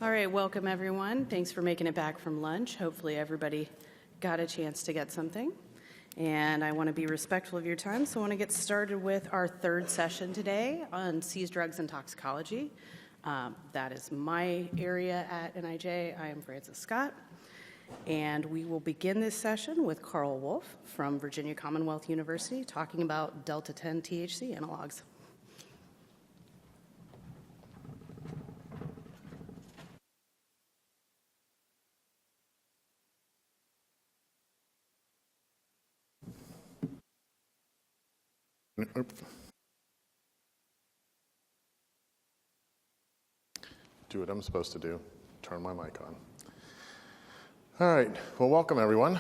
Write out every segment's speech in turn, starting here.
All right, welcome everyone. Thanks for making it back from lunch. Hopefully everybody got a chance to get something. And I want to be respectful of your time, so I want to get started with our third session today on seized drugs and toxicology. That is my area at NIJ. I am Frances Scott. And we will begin this session with Carl Wolf from Virginia Commonwealth University talking about delta-10 THC analogs. Do what I'm supposed to do, turn my mic on. All right, well, welcome everyone.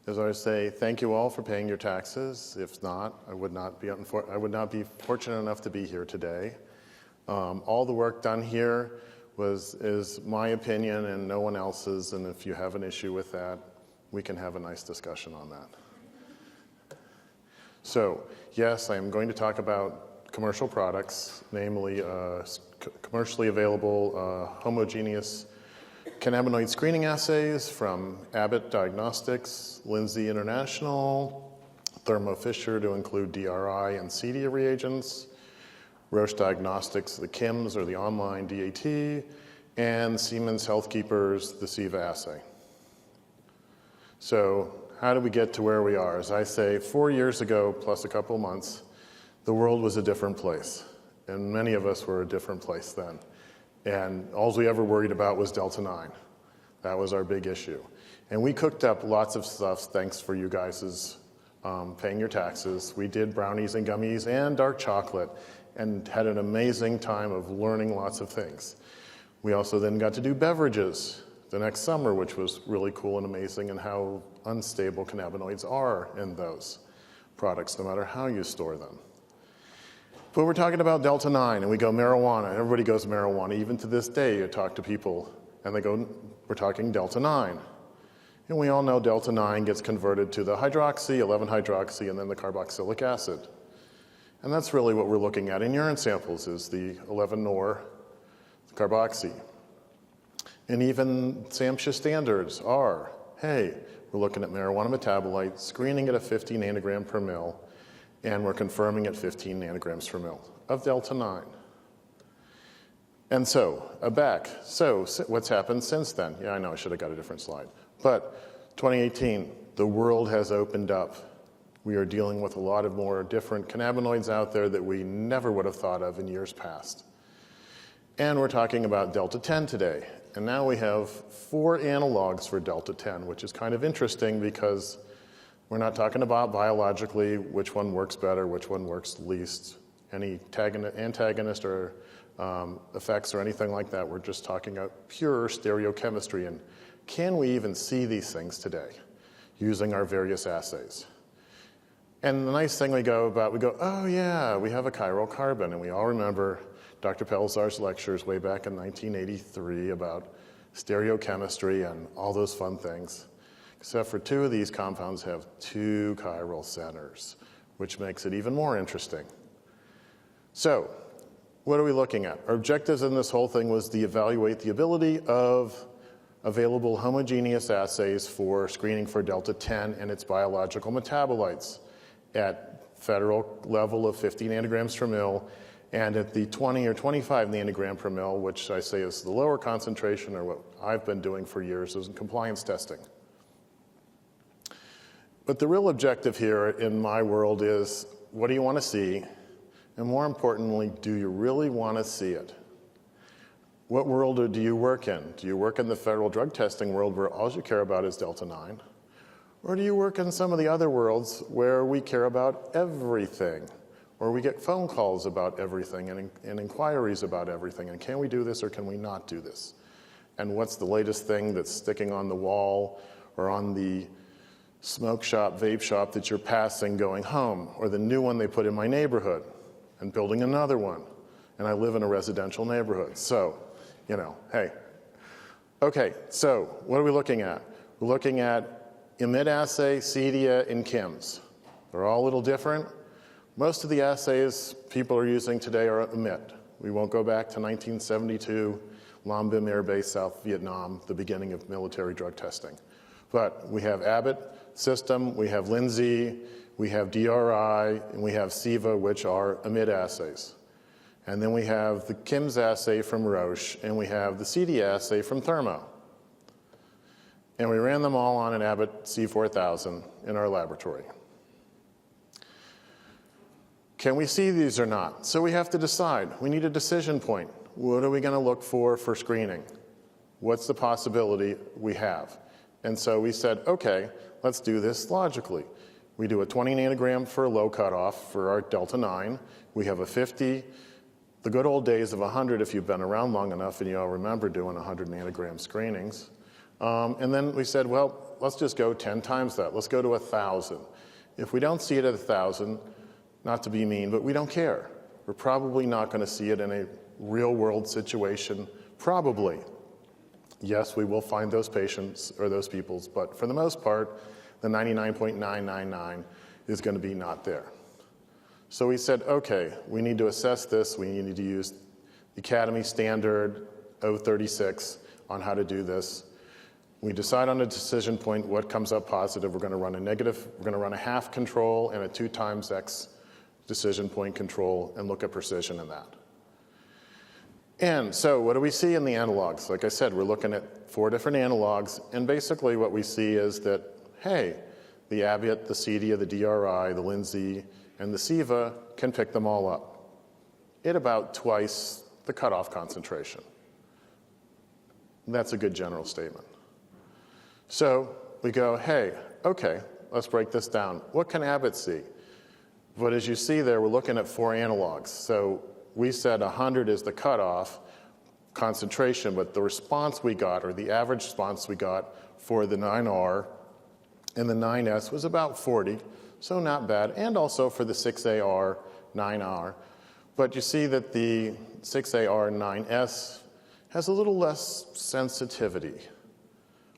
As I say, thank you all for paying your taxes. If not, I would not be fortunate enough to be here today. All the work done here is my opinion and no one else's, and if you have an issue with that, we can have a nice discussion on that. So, yes, I am going to talk about commercial products, namely commercially available homogeneous cannabinoid screening assays from Abbott Diagnostics, Lindsay International, Thermo Fisher to include DRI and CEDIA reagents, Roche Diagnostics, the KIMS or the online DAT, and Siemens Healthkeeper's the SIVA assay. So, how did we get to where we are? As I say, 4 years ago, plus a couple months, the world was a different place. And many of us were a different place then. And all we ever worried about was Delta-9. That was our big issue. And we cooked up lots of stuff, thanks for you guys' paying your taxes. We did brownies and gummies and dark chocolate and had an amazing time of learning lots of things. We also then got to do beverages the next summer, which was really cool and amazing, and how unstable cannabinoids are in those products, no matter how you store them. But we're talking about Delta-9, and we go marijuana. Everybody goes marijuana. Even to this day, you talk to people, and they go, we're talking Delta-9. And we all know Delta-9 gets converted to the hydroxy, 11-hydroxy, and then the carboxylic acid. And that's really what we're looking at in urine samples, is the 11-nor carboxy. And even SAMHSA standards are, hey, we're looking at marijuana metabolite, screening at a 50 nanogram per mil, and we're confirming at 15 nanograms per mil of Delta-9. And so, what's happened since then? Yeah, I know, I should have got a different slide. But 2018, the world has opened up. We are dealing with a lot of more different cannabinoids out there that we never would have thought of in years past. And we're talking about Delta-10 today. And now we have 4 analogs for Delta-10, which is kind of interesting because we're not talking about biologically which one works better, which one works least, any antagonist or effects or anything like that. We're just talking about pure stereochemistry. And can we even see these things today using our various assays? And the nice thing we go, oh yeah, we have a chiral carbon. And we all remember Dr. Pelzar's lectures way back in 1983 about stereochemistry and all those fun things. Except for 2 of these compounds have 2 chiral centers, which makes it even more interesting. So, what are we looking at? Our objectives in this whole thing was to evaluate the ability of available homogeneous assays for screening for Delta-10 and its biological metabolites at federal level of 50 nanograms per mil, and at the 20 or 25 nanogram per mil, which I say is the lower concentration, or what I've been doing for years, is in compliance testing. But the real objective here in my world is, what do you want to see? And more importantly, do you really want to see it? What world do you work in? Do you work in the federal drug testing world where all you care about is Delta-9? Or do you work in some of the other worlds where we care about everything? Or we get phone calls about everything and inquiries about everything. And can we do this or can we not do this? And what's the latest thing that's sticking on the wall or on the smoke shop, vape shop that you're passing going home? Or the new one they put in my neighborhood and building another one. And I live in a residential neighborhood. So, hey. Okay, so what are we looking at? We're looking at emit assay, CEDIA, and KIMS. They're all a little different. Most of the assays people are using today are emit, We won't go back to 1972, Lam Bim Air Base, South Vietnam, the beginning of military drug testing. But we have Abbott system, we have Lindsay, we have DRI, and we have SIVA, which are amide assays. And then we have the KIMS assay from Roche, and we have the CD assay from Thermo. And we ran them all on an Abbott C4000 in our laboratory. Can we see these or not? So we have to decide. We need a decision point. What are we going to look for screening? What's the possibility we have? And so we said, okay, let's do this logically. We do a 20 nanogram for a low cutoff for our delta 9. We have a 50. The good old days of 100, if you've been around long enough and you all remember doing 100 nanogram screenings. And then we said, well, let's just go 10 times that. Let's go to 1,000. If we don't see it at 1,000, not to be mean, but we don't care. We're probably not going to see it in a real-world situation, probably. Yes, we will find those patients or those peoples, but for the most part, the 99.999 is going to be not there. So we said, okay, we need to assess this. We need to use the Academy Standard 036 on how to do this. We decide on a decision point what comes up positive. We're going to run a negative, we're going to run a half control and a 2 times X decision point control and look at precision in that. And so what do we see in the analogs? Like I said, we're looking at 4 different analogs, and basically what we see is that, hey, the Abbott, the CEDIA, the DRI, the Lindsay, and the SIVA can pick them all up at about twice the cutoff concentration. That's a good general statement. So we go, hey, okay, let's break this down. What can Abbott see? But as you see there, we're looking at 4 analogs. So we said 100 is the cutoff concentration, but the response we got, or the average response we got for the 9R and the 9S was about 40, so not bad, and also for the 6AR, 9R. But you see that the 6AR, 9S has a little less sensitivity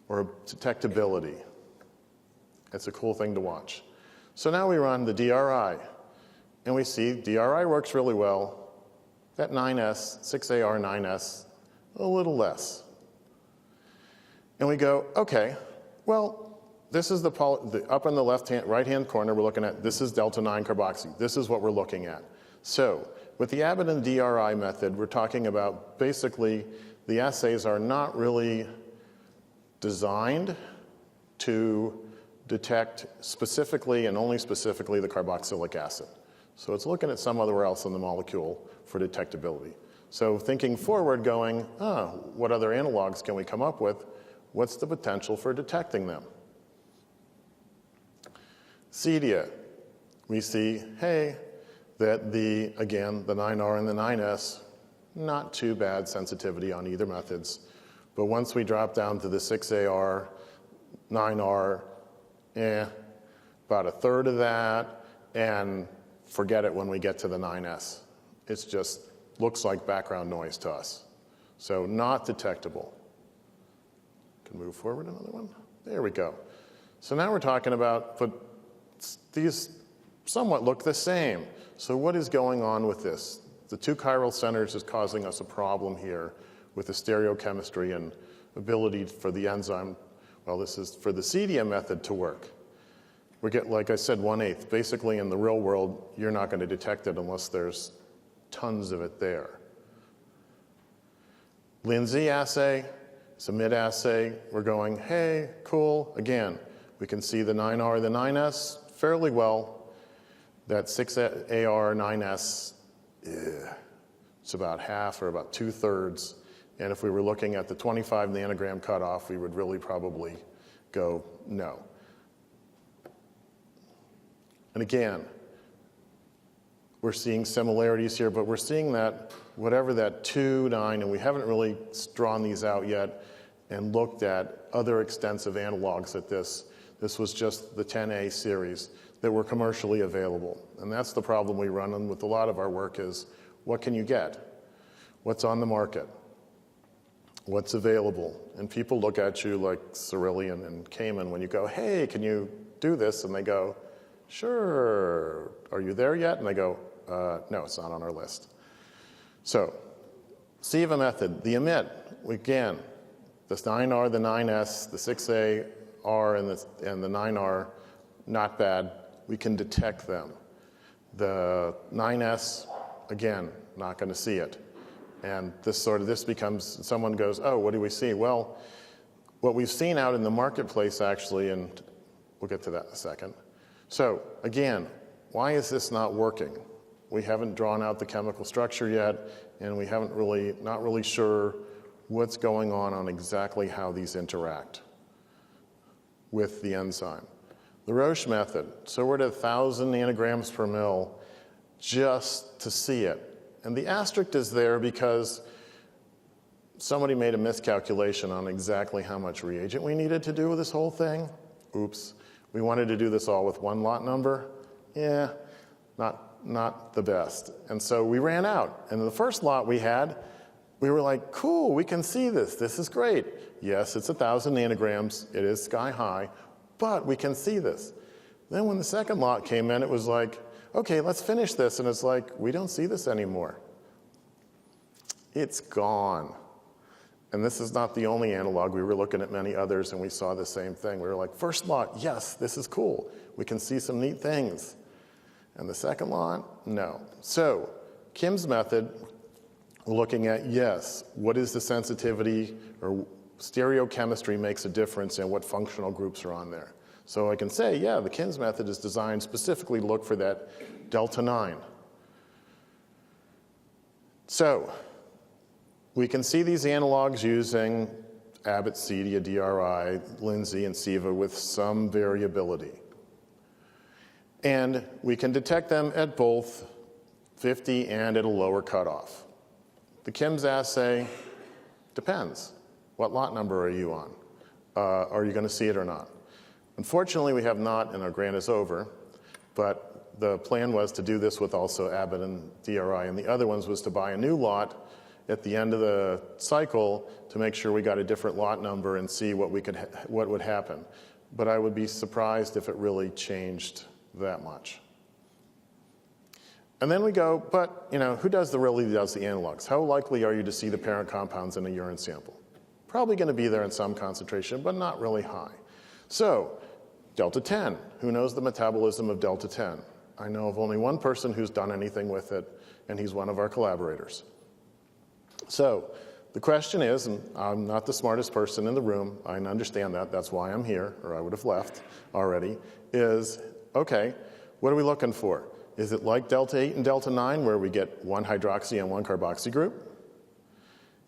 or detectability. It's a cool thing to watch. So now we run the DRI, and we see DRI works really well. That 9S, 6AR 9S, a little less. And we go, okay, well, this is up in the right-hand corner, we're looking at, this is delta 9 carboxy. This is what we're looking at. So with the Abbott and DRI method, we're talking about basically the assays are not really designed to detect specifically and only specifically the carboxylic acid. So it's looking at some other else in the molecule for detectability. So thinking forward, going, what other analogs can we come up with? What's the potential for detecting them? CEDIA, we see, hey, that again, the 9R and the 9S, not too bad sensitivity on either methods. But once we drop down to the 6AR, 9R, about a third of that, and forget it when we get to the 9S. It just looks like background noise to us. So not detectable. Can move forward another one. There we go. So now we're talking about, but these somewhat look the same. So what is going on with this? The 2 chiral centers is causing us a problem here with the stereochemistry and ability for the enzyme, well, this is for the CEDIA method to work. We get, like I said, 1/8. Basically, in the real world, you're not going to detect it unless there's tons of it there. Lindsay assay, it's a mid-assay. We're going, hey, cool. Again, we can see the 9R, the 9S fairly well. That 6AR, 9S, it's about half or about 2/3. And if we were looking at the 25 nanogram cutoff, we would really probably go no. And again, we're seeing similarities here, but we're seeing that whatever that 2, 9, and we haven't really drawn these out yet and looked at other extensive analogs at this. This was just the 10A series that were commercially available. And that's the problem we run in with a lot of our work is, what can you get? What's on the market? What's available? And people look at you like Cerulean and Cayman when you go, hey, can you do this? And they go, sure. Are you there yet? And they go, no, it's not on our list. So, SIVA method, the emit, again, this 9R, the 9S, the 6AR, and the 9R, not bad. We can detect them. The 9S, again, not going to see it. And this becomes, someone goes, oh, what do we see? Well, what we've seen out in the marketplace actually, and we'll get to that in a second. So again, why is this not working? We haven't drawn out the chemical structure yet, and we haven't not really sure what's going on exactly how these interact with the enzyme. The Roche method, so we're at 1,000 nanograms per mil just to see it. And the asterisk is there because somebody made a miscalculation on exactly how much reagent we needed to do with this whole thing. Oops. We wanted to do this all with one lot number. Yeah, not the best. And so we ran out. And the first lot we had, we were like, cool, we can see this. This is great. Yes, it's 1,000 nanograms. It is sky high, but we can see this. Then when the second lot came in, it was like, okay, let's finish this. And it's like, we don't see this anymore. It's gone. And this is not the only analog. We were looking at many others, and we saw the same thing. We were like, first lot, yes, this is cool. We can see some neat things. And the second lot, no. So Kim's method, we're looking at, yes, what is the sensitivity, or stereochemistry makes a difference in what functional groups are on there. So I can say, yeah, the Kim's method is designed specifically to look for that delta 9. So we can see these analogs using Abbott, Cedia, DRI, Lindsay, and SIVA with some variability. And we can detect them at both 50 and at a lower cutoff. The Kim's assay depends. What lot number are you on? Are you going to see it or not? Unfortunately, we have not, and our grant is over, but the plan was to do this with also Abbott and DRI, and the other ones was to buy a new lot at the end of the cycle to make sure we got a different lot number and see what would happen. But I would be surprised if it really changed that much. And then we go, but who really does the analogs? How likely are you to see the parent compounds in a urine sample? Probably going to be there in some concentration, but not really high. So delta 10, who knows the metabolism of delta 10? I know of only one person who's done anything with it, and he's one of our collaborators. So the question is, and I'm not the smartest person in the room, I understand that, that's why I'm here, or I would have left already, is, okay, what are we looking for? Is it like delta 8 and delta 9 where we get one hydroxy and one carboxy group?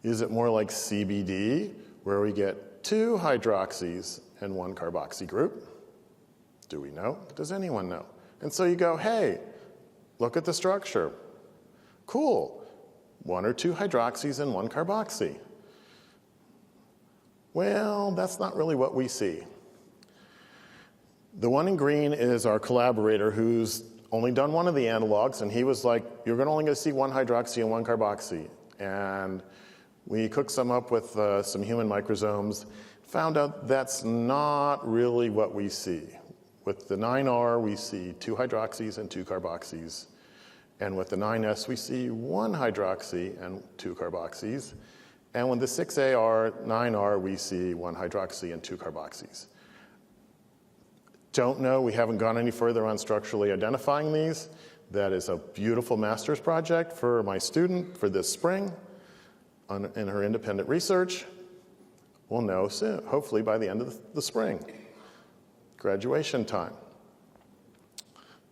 Is it more like CBD where we get two hydroxys and one carboxy group? Do we know? Does anyone know? And so you go, hey, look at the structure. Cool. One or two hydroxys and one carboxy. Well, that's not really what we see. The one in green is our collaborator who's only done one of the analogs, and he was like, you're only going to see one hydroxy and one carboxy. And we cooked some up with some human microsomes, found out that's not really what we see. With the 9R, we see two hydroxys and two carboxys. And with the 9S, we see one hydroxy and two carboxys. And with the 6AR, 9R, we see one hydroxy and two carboxys. Don't know, we haven't gone any further on structurally identifying these. That is a beautiful master's project for my student for this spring in her independent research. We'll know soon, hopefully by the end of the spring. Graduation time.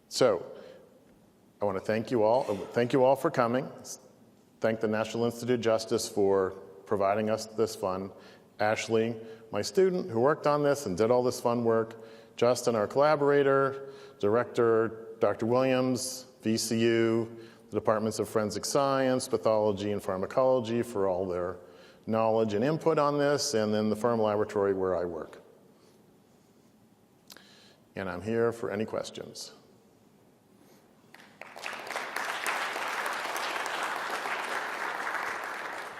So, I want to thank you all for coming. Thank the National Institute of Justice for providing us this fund. Ashley, my student who worked on this and did all this fun work. Justin, our collaborator, director, Dr. Williams, VCU, the Departments of Forensic Science, Pathology, and Pharmacology for all their knowledge and input on this, and then the Firm Laboratory where I work. And I'm here for any questions.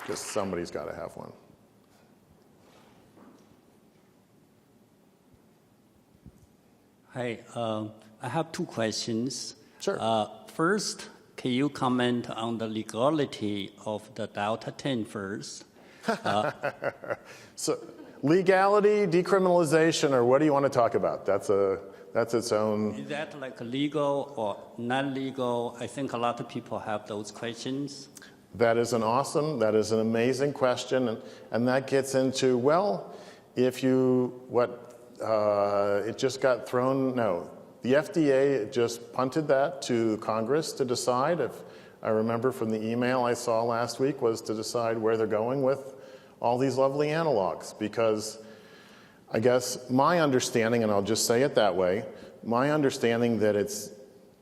Because somebody's got to have one. Hi, I have two questions. Sure. First, can you comment on the legality of the Delta 10 first? So legality, decriminalization, or what do you want to talk about? That's its own. Is that like legal or non-legal? I think a lot of people have those questions. That is an amazing question, and that gets into, well, if you, it just got thrown, no. The FDA just punted that to Congress to decide. If I remember from the email I saw last week, was to decide where they're going with all these lovely analogs. Because I guess my understanding, and I'll just say it that way, my understanding that it's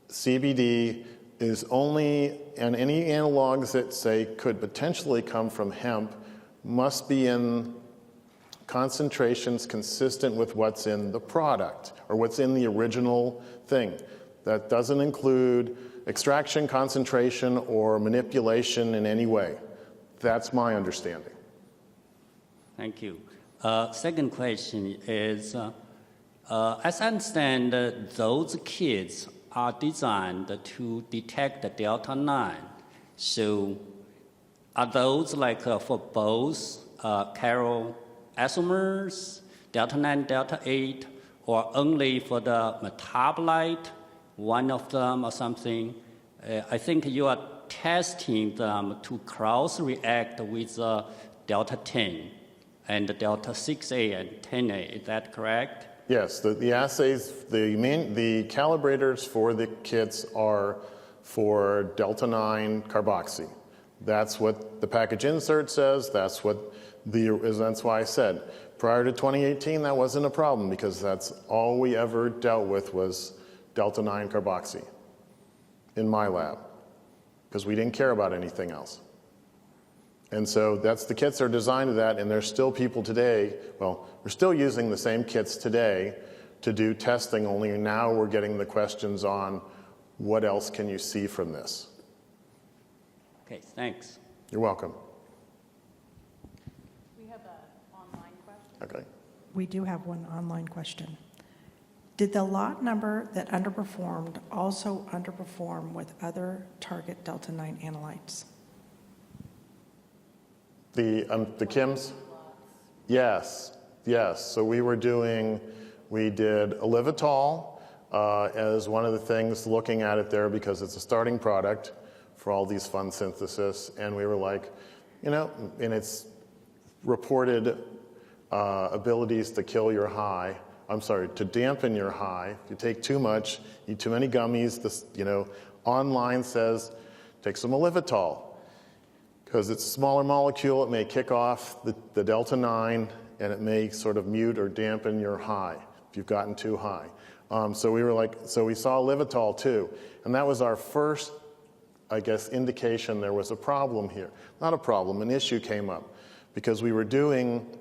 CBD is only, and any analogs that say could potentially come from hemp must be in concentrations consistent with what's in the product or what's in the original thing. That doesn't include extraction, concentration, or manipulation in any way. That's my understanding. Thank you. Second question is, as I understand, those kits are designed to detect the Delta 9. So are those like for both chiral isomers, Delta 9, Delta 8, or only for the metabolite, one of them or something? I think you are testing them to cross-react with Delta 10 and Delta 6A and 10A. Is that correct? Yes, the assays, the calibrators for the kits are for Delta 9 carboxy. That's what the package insert says. That's why I said prior to 2018 that wasn't a problem, because that's all we ever dealt with was Delta 9 carboxy in my lab, because we didn't care about anything else. And so the kits are designed to that, and there's still people today, well, we're still using the same kits today to do testing, only now we're getting the questions on what else can you see from this. Okay, thanks. You're welcome. We have an online question. Okay. We do have one online question. Did the lot number that underperformed also underperform with other target Delta 9 analytes? The Kims? Yes. So we did Olivatol as one of the things, looking at it there because it's a starting product for all these fun synthesis, and we were like, in its reported abilities to kill your high, to dampen your high. If you take too much, eat too many gummies, online says, take some Olivatol. Because it's a smaller molecule, it may kick off the Delta 9, and it may sort of mute or dampen your high if you've gotten too high. So we saw Olivatol too, and that was our first, I guess, indication there was a problem here. Not a problem, an issue came up, because we were doing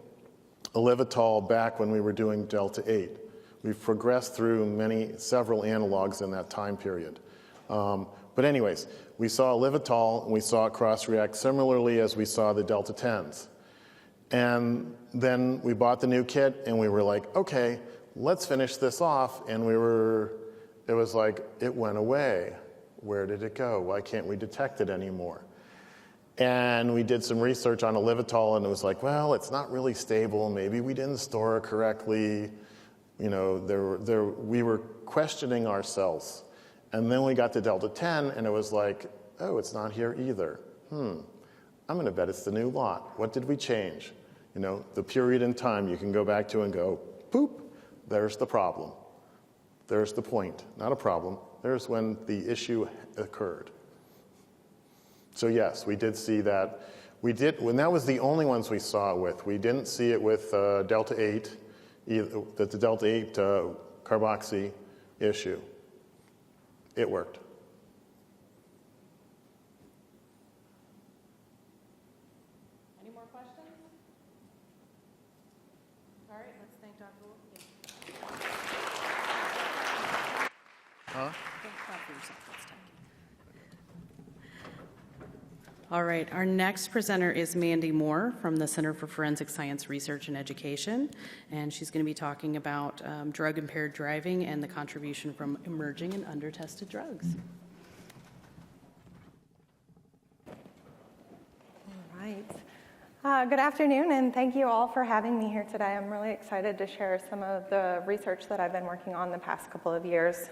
Olivatol back when we were doing Delta 8. We've progressed through several analogs in that time period. But anyways, we saw Olivatol, and we saw it cross-react similarly as we saw the Delta 10s. And then we bought the new kit, and we were like, okay, let's finish this off. And it was like, it went away. Where did it go? Why can't we detect it anymore? And we did some research on Olivatol, and it was like, well, it's not really stable. Maybe we didn't store it correctly. We were questioning ourselves. And then we got to Delta 10, and it was like, oh, it's not here either. I'm going to bet it's the new lot. What did we change? The period in time you can go back to and go, boop, there's the problem. There's the point. Not a problem. There's when the issue occurred. So yes, we did see that. When that was the only ones we saw it with. We didn't see it with Delta 8, the Delta 8 carboxy issue. It worked. Any more questions? All right, let's thank Dr. Wolf. Huh? All right, our next presenter is Mandy Moore from the Center for Forensic Science Research and Education, and she's going to be talking about drug-impaired driving and the contribution from emerging and under-tested drugs. right. Good afternoon, and thank you all for having me here today. I'm really excited to share some of the research that I've been working on the past couple of years.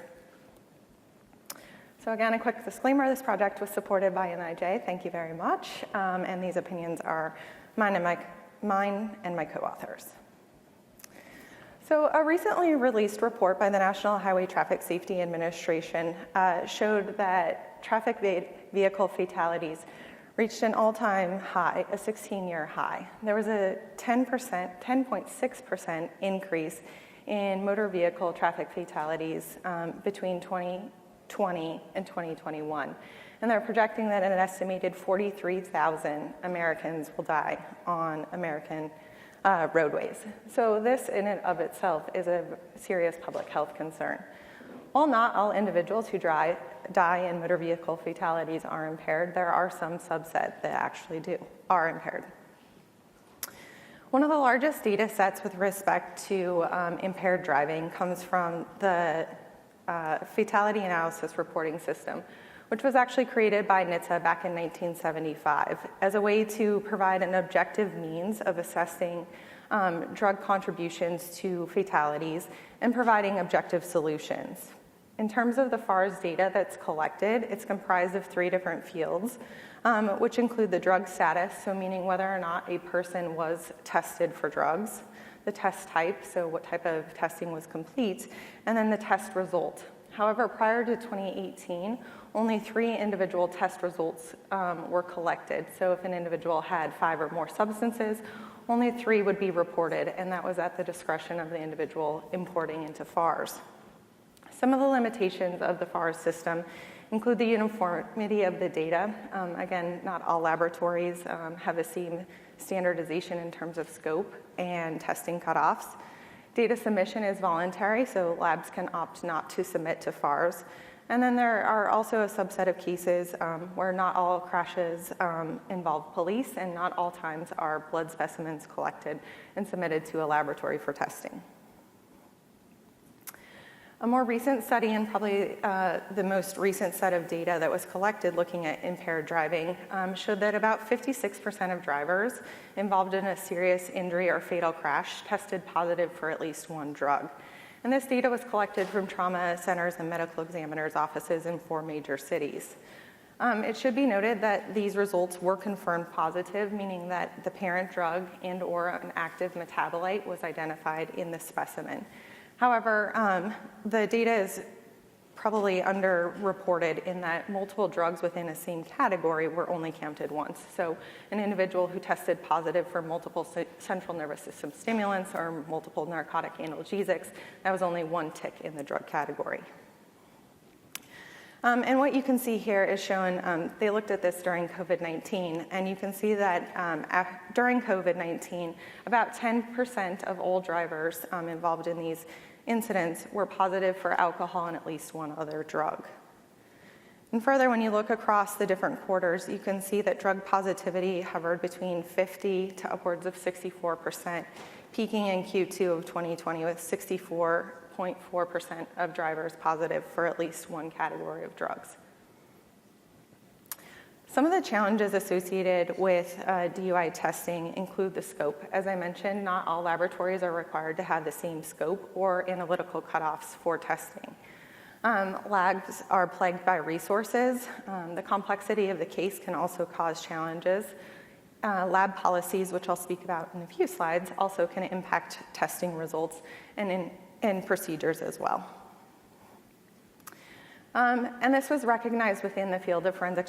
So again, a quick disclaimer, this project was supported by NIJ, thank you very much, and these opinions are mine and my co-authors. So a recently released report by the National Highway Traffic Safety Administration showed that traffic vehicle fatalities reached an all-time high, a 16-year high. There was a 10.6% increase in motor vehicle traffic fatalities between 2020 and 2021. And they're projecting that an estimated 43,000 Americans will die on American roadways. So this in and of itself is a serious public health concern. While not all individuals who die in motor vehicle fatalities are impaired, there are some subset that actually are impaired. One of the largest data sets with respect to impaired driving comes from the Fatality Analysis Reporting System, which was actually created by NHTSA back in 1975 as a way to provide an objective means of assessing drug contributions to fatalities and providing objective solutions. In terms of the FARS data that's collected, it's comprised of 3 different fields, which include the drug status, so meaning whether or not a person was tested for drugs, the test type, so what type of testing was complete, and then the test result. However, prior to 2018, only 3 individual test results were collected. So if an individual had 5 or more substances, only 3 would be reported, and that was at the discretion of the individual importing into FARS. Some of the limitations of the FARS system include the uniformity of the data. Again, not all laboratories have the same standardization in terms of scope and testing cutoffs. Data submission is voluntary, so labs can opt not to submit to FARS. And then there are also a subset of cases where not all crashes involve police, and not all times are blood specimens collected and submitted to a laboratory for testing. A more recent study, and probably the most recent set of data that was collected looking at impaired driving, showed that about 56% of drivers involved in a serious injury or fatal crash tested positive for at least one drug. And this data was collected from trauma centers and medical examiners' offices in 4 major cities. It should be noted that these results were confirmed positive, meaning that the parent drug and or an active metabolite was identified in the specimen. However, the data is probably underreported in that multiple drugs within a same category were only counted once. So an individual who tested positive for multiple central nervous system stimulants or multiple narcotic analgesics, that was only 1 tick in the drug category. And what you can see here is shown, they looked at this during COVID-19, and you can see that during COVID-19, about 10% of all drivers involved in these incidents were positive for alcohol and at least 1 other drug. And further, when you look across the different quarters, you can see that drug positivity hovered between 50 to upwards of 64%, peaking in Q2 of 2020 with 64.4% of drivers positive for at least 1 category of drugs. Some of the challenges associated with DUI testing include the scope. As I mentioned, not all laboratories are required to have the same scope or analytical cutoffs for testing. Labs are plagued by resources. The complexity of the case can also cause challenges. Lab policies, which I'll speak about in a few slides, also can impact testing results and procedures as well. And this was recognized within the field of forensic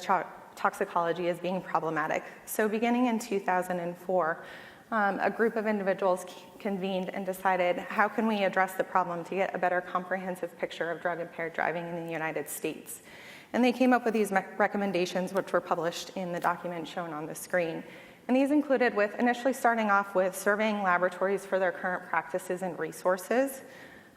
toxicology as being problematic. So beginning in 2004, a group of individuals convened and decided, how can we address the problem to get a better comprehensive picture of drug-impaired driving in the United States? And they came up with these recommendations, which were published in the document shown on the screen. And these included with initially starting off with surveying laboratories for their current practices and resources,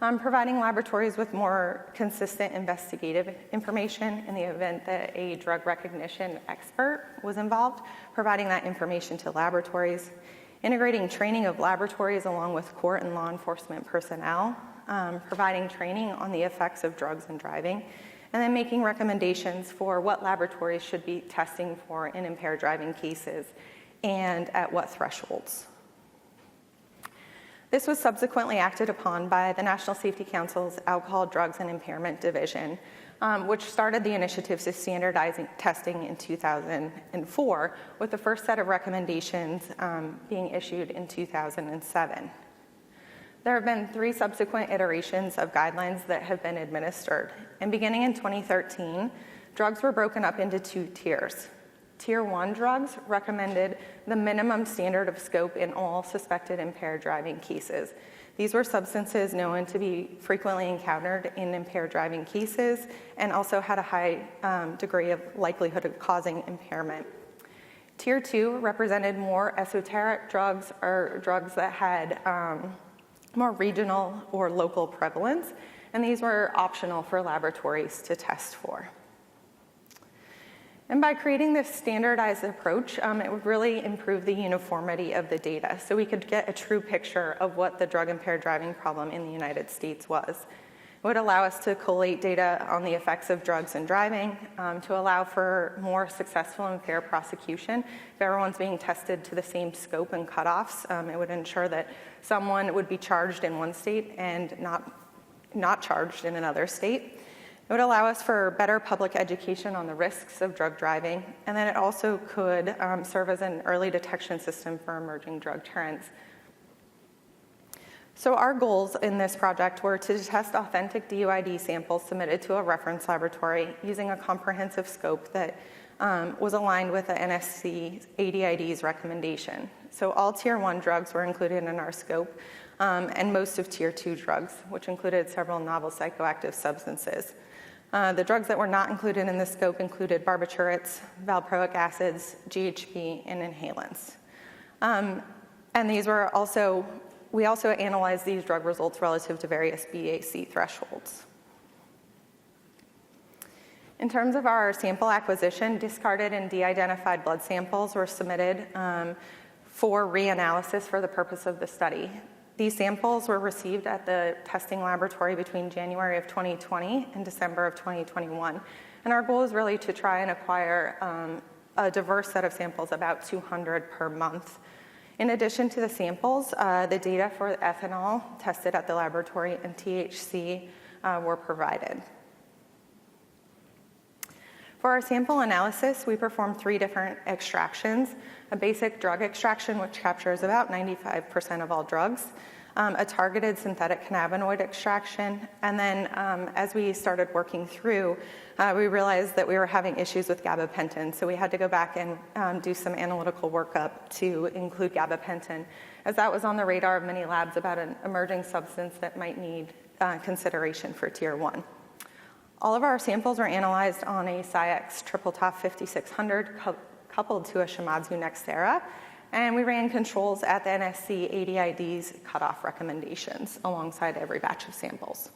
providing laboratories with more consistent investigative information in the event that a drug recognition expert was involved, providing that information to laboratories, integrating training of laboratories along with court and law enforcement personnel, providing training on the effects of drugs and driving, and then making recommendations for what laboratories should be testing for in impaired driving cases. and at what thresholds. This was subsequently acted upon by the National Safety Council's Alcohol, Drugs, and Impairment Division, which started the initiatives of standardizing testing in 2004, with the first set of recommendations being issued in 2007. There have been 3 subsequent iterations of guidelines that have been administered. And beginning in 2013, drugs were broken up into 2 tiers. Tier 1 drugs recommended the minimum standard of scope in all suspected impaired driving cases. These were substances known to be frequently encountered in impaired driving cases and also had a high degree of likelihood of causing impairment. Tier 2 represented more esoteric drugs or drugs that had more regional or local prevalence, and these were optional for laboratories to test for. And by creating this standardized approach, it would really improve the uniformity of the data, so we could get a true picture of what the drug-impaired driving problem in the United States was. It would allow us to collate data on the effects of drugs and driving, to allow for more successful and fair prosecution. If everyone's being tested to the same scope and cutoffs, it would ensure that someone would be charged in one state and not charged in another state. It would allow us for better public education on the risks of drug driving, and then it also could serve as an early detection system for emerging drug trends. So our goals in this project were to test authentic DUID samples submitted to a reference laboratory using a comprehensive scope that was aligned with the NSC ADID's recommendation. So all Tier 1 drugs were included in our scope, and most of Tier 2 drugs, which included several novel psychoactive substances. The drugs that were not included in the scope included barbiturates, valproic acids, GHB, and inhalants. And these were also, we also analyzed these drug results relative to various BAC thresholds. In terms of our sample acquisition, discarded and de-identified blood samples were submitted for reanalysis for the purpose of the study. These samples were received at the testing laboratory between January of 2020 and December of 2021. And our goal is really to try and acquire a diverse set of samples, about 200 per month. In addition to the samples, the data for ethanol tested at the laboratory and THC were provided. For our sample analysis, we performed 3 different extractions: a basic drug extraction, which captures about 95% of all drugs, a targeted synthetic cannabinoid extraction, and then as we started working through, we realized that we were having issues with gabapentin, so we had to go back and do some analytical workup to include gabapentin, as that was on the radar of many labs about an emerging substance that might need consideration for Tier 1. All of our samples were analyzed on a SciEx triple top 5600 coupled to a Shimadzu Nextera, and we ran controls at the NSC ADID's cutoff recommendations alongside every batch of samples.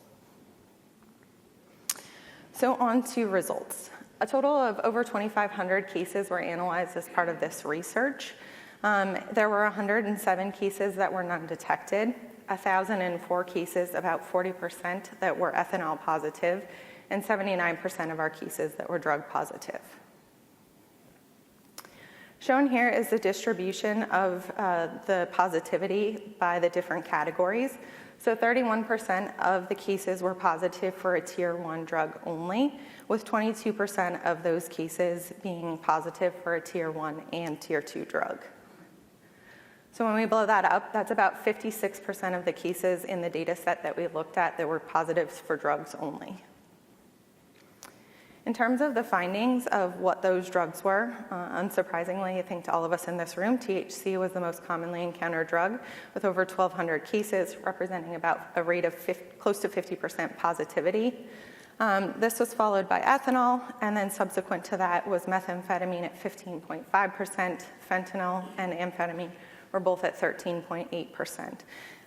So on to results. A total of over 2,500 cases were analyzed as part of this research. There were 107 cases that were non-detected, 1,004 cases, about 40%, that were ethanol positive, and 79% of our cases that were drug positive. Shown here is the distribution of the positivity by the different categories. So 31% of the cases were positive for a Tier 1 drug only, with 22% of those cases being positive for a Tier 1 and Tier 2 drug. So when we blow that up, that's about 56% of the cases in the data set that we looked at that were positives for drugs only. In terms of the findings of what those drugs were, unsurprisingly, I think to all of us in this room, THC was the most commonly encountered drug, with over 1,200 cases, representing about a rate of close to 50% positivity. This was followed by ethanol, and then subsequent to that was methamphetamine at 15.5%, fentanyl and amphetamine were both at 13.8%.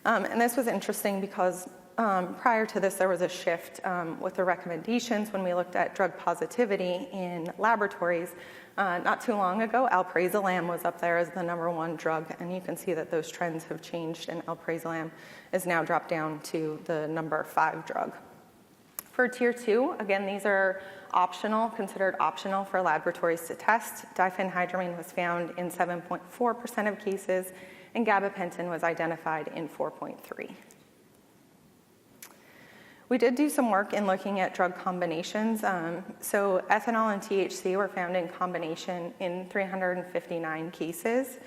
And this was interesting because prior to this, there was a shift with the recommendations when we looked at drug positivity in laboratories. Not too long ago, alprazolam was up there as the #1 drug, and you can see that those trends have changed, and alprazolam is now dropped down to the #5 drug For tier 2, again, these are optional, considered optional for laboratories to test. Diphenhydramine was found in 7.4% of cases, and gabapentin was identified in 4.3%. We did do some work in looking at drug combinations. So ethanol and THC were found in combination in 359 cases.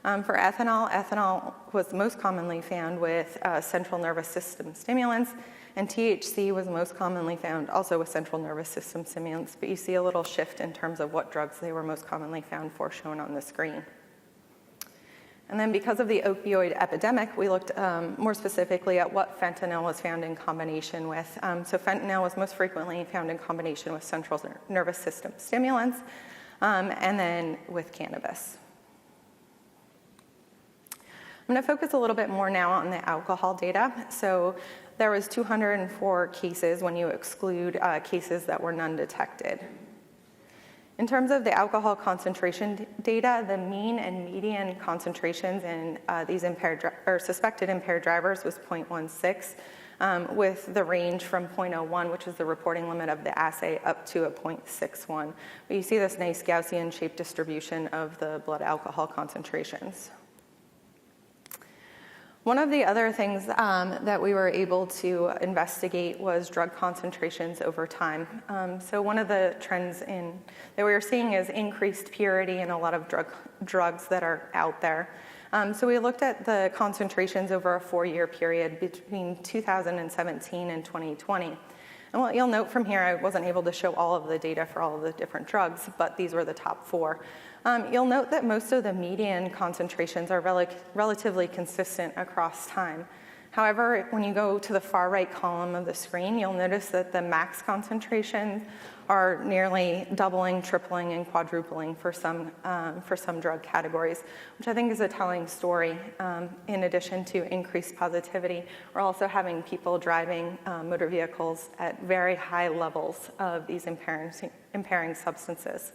For ethanol, ethanol was most commonly found with central nervous system stimulants, and THC was most commonly found also with central nervous system stimulants, but you see a little shift in terms of what drugs they were most commonly found for shown on the screen. And then because of the opioid epidemic, we looked more specifically at what fentanyl was found in combination with. So fentanyl was most frequently found in combination with central nervous system stimulants, and then with cannabis. I'm going to focus a little bit more now on the alcohol data. So there was 204 cases when you exclude cases that were none detected. In terms of the alcohol concentration data, the mean and median concentrations in these suspected impaired drivers was 0.16, with the range from 0.01, which is the reporting limit of the assay, up to a 0.61. But you see this nice Gaussian-shaped distribution of the blood alcohol concentrations. One of the other things that we were able to investigate was drug concentrations over time. So one of the trends that we were seeing is increased purity in a lot of drugs that are out there. So we looked at the concentrations over a 4-year period between 2017 and 2020. And what you'll note from here, I wasn't able to show all of the data for all of the different drugs, but these were the top 4. You'll note that most of the median concentrations are relatively consistent across time. However, when you go to the far right column of the screen, you'll notice that the max concentrations are nearly doubling, tripling, and quadrupling for some drug categories, which I think is a telling story. In addition to increased positivity, we're also having people driving motor vehicles at very high levels of these impairing substances.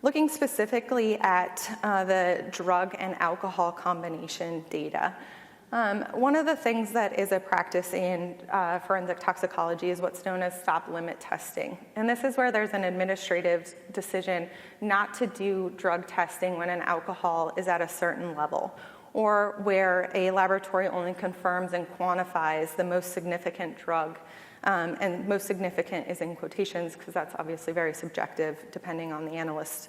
Looking specifically at the drug and alcohol combination data, one of the things that is a practice in forensic toxicology is what's known as stop-limit testing. And this is where there's an administrative decision not to do drug testing when an alcohol is at a certain level, or where a laboratory only confirms and quantifies the most significant drug. And most significant is in quotations because that's obviously very subjective depending on the analyst.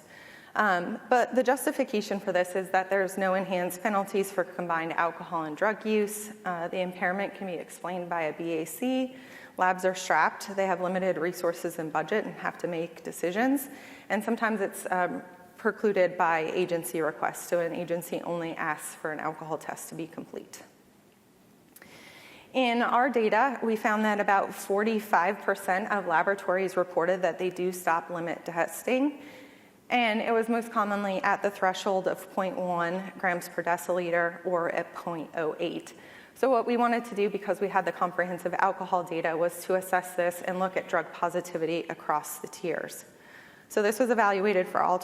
But the justification for this is that there's no enhanced penalties for combined alcohol and drug use. The impairment can be explained by a BAC. Labs are strapped. They have limited resources and budget and have to make decisions. And sometimes it's precluded by agency request. So an agency only asks for an alcohol test to be complete. In our data, we found that about 45% of laboratories reported that they do stop-limit testing, and it was most commonly at the threshold of 0.1 grams per deciliter or at 0.08. So what we wanted to do, because we had the comprehensive alcohol data, was to assess this and look at drug positivity across the tiers. So this was evaluated for all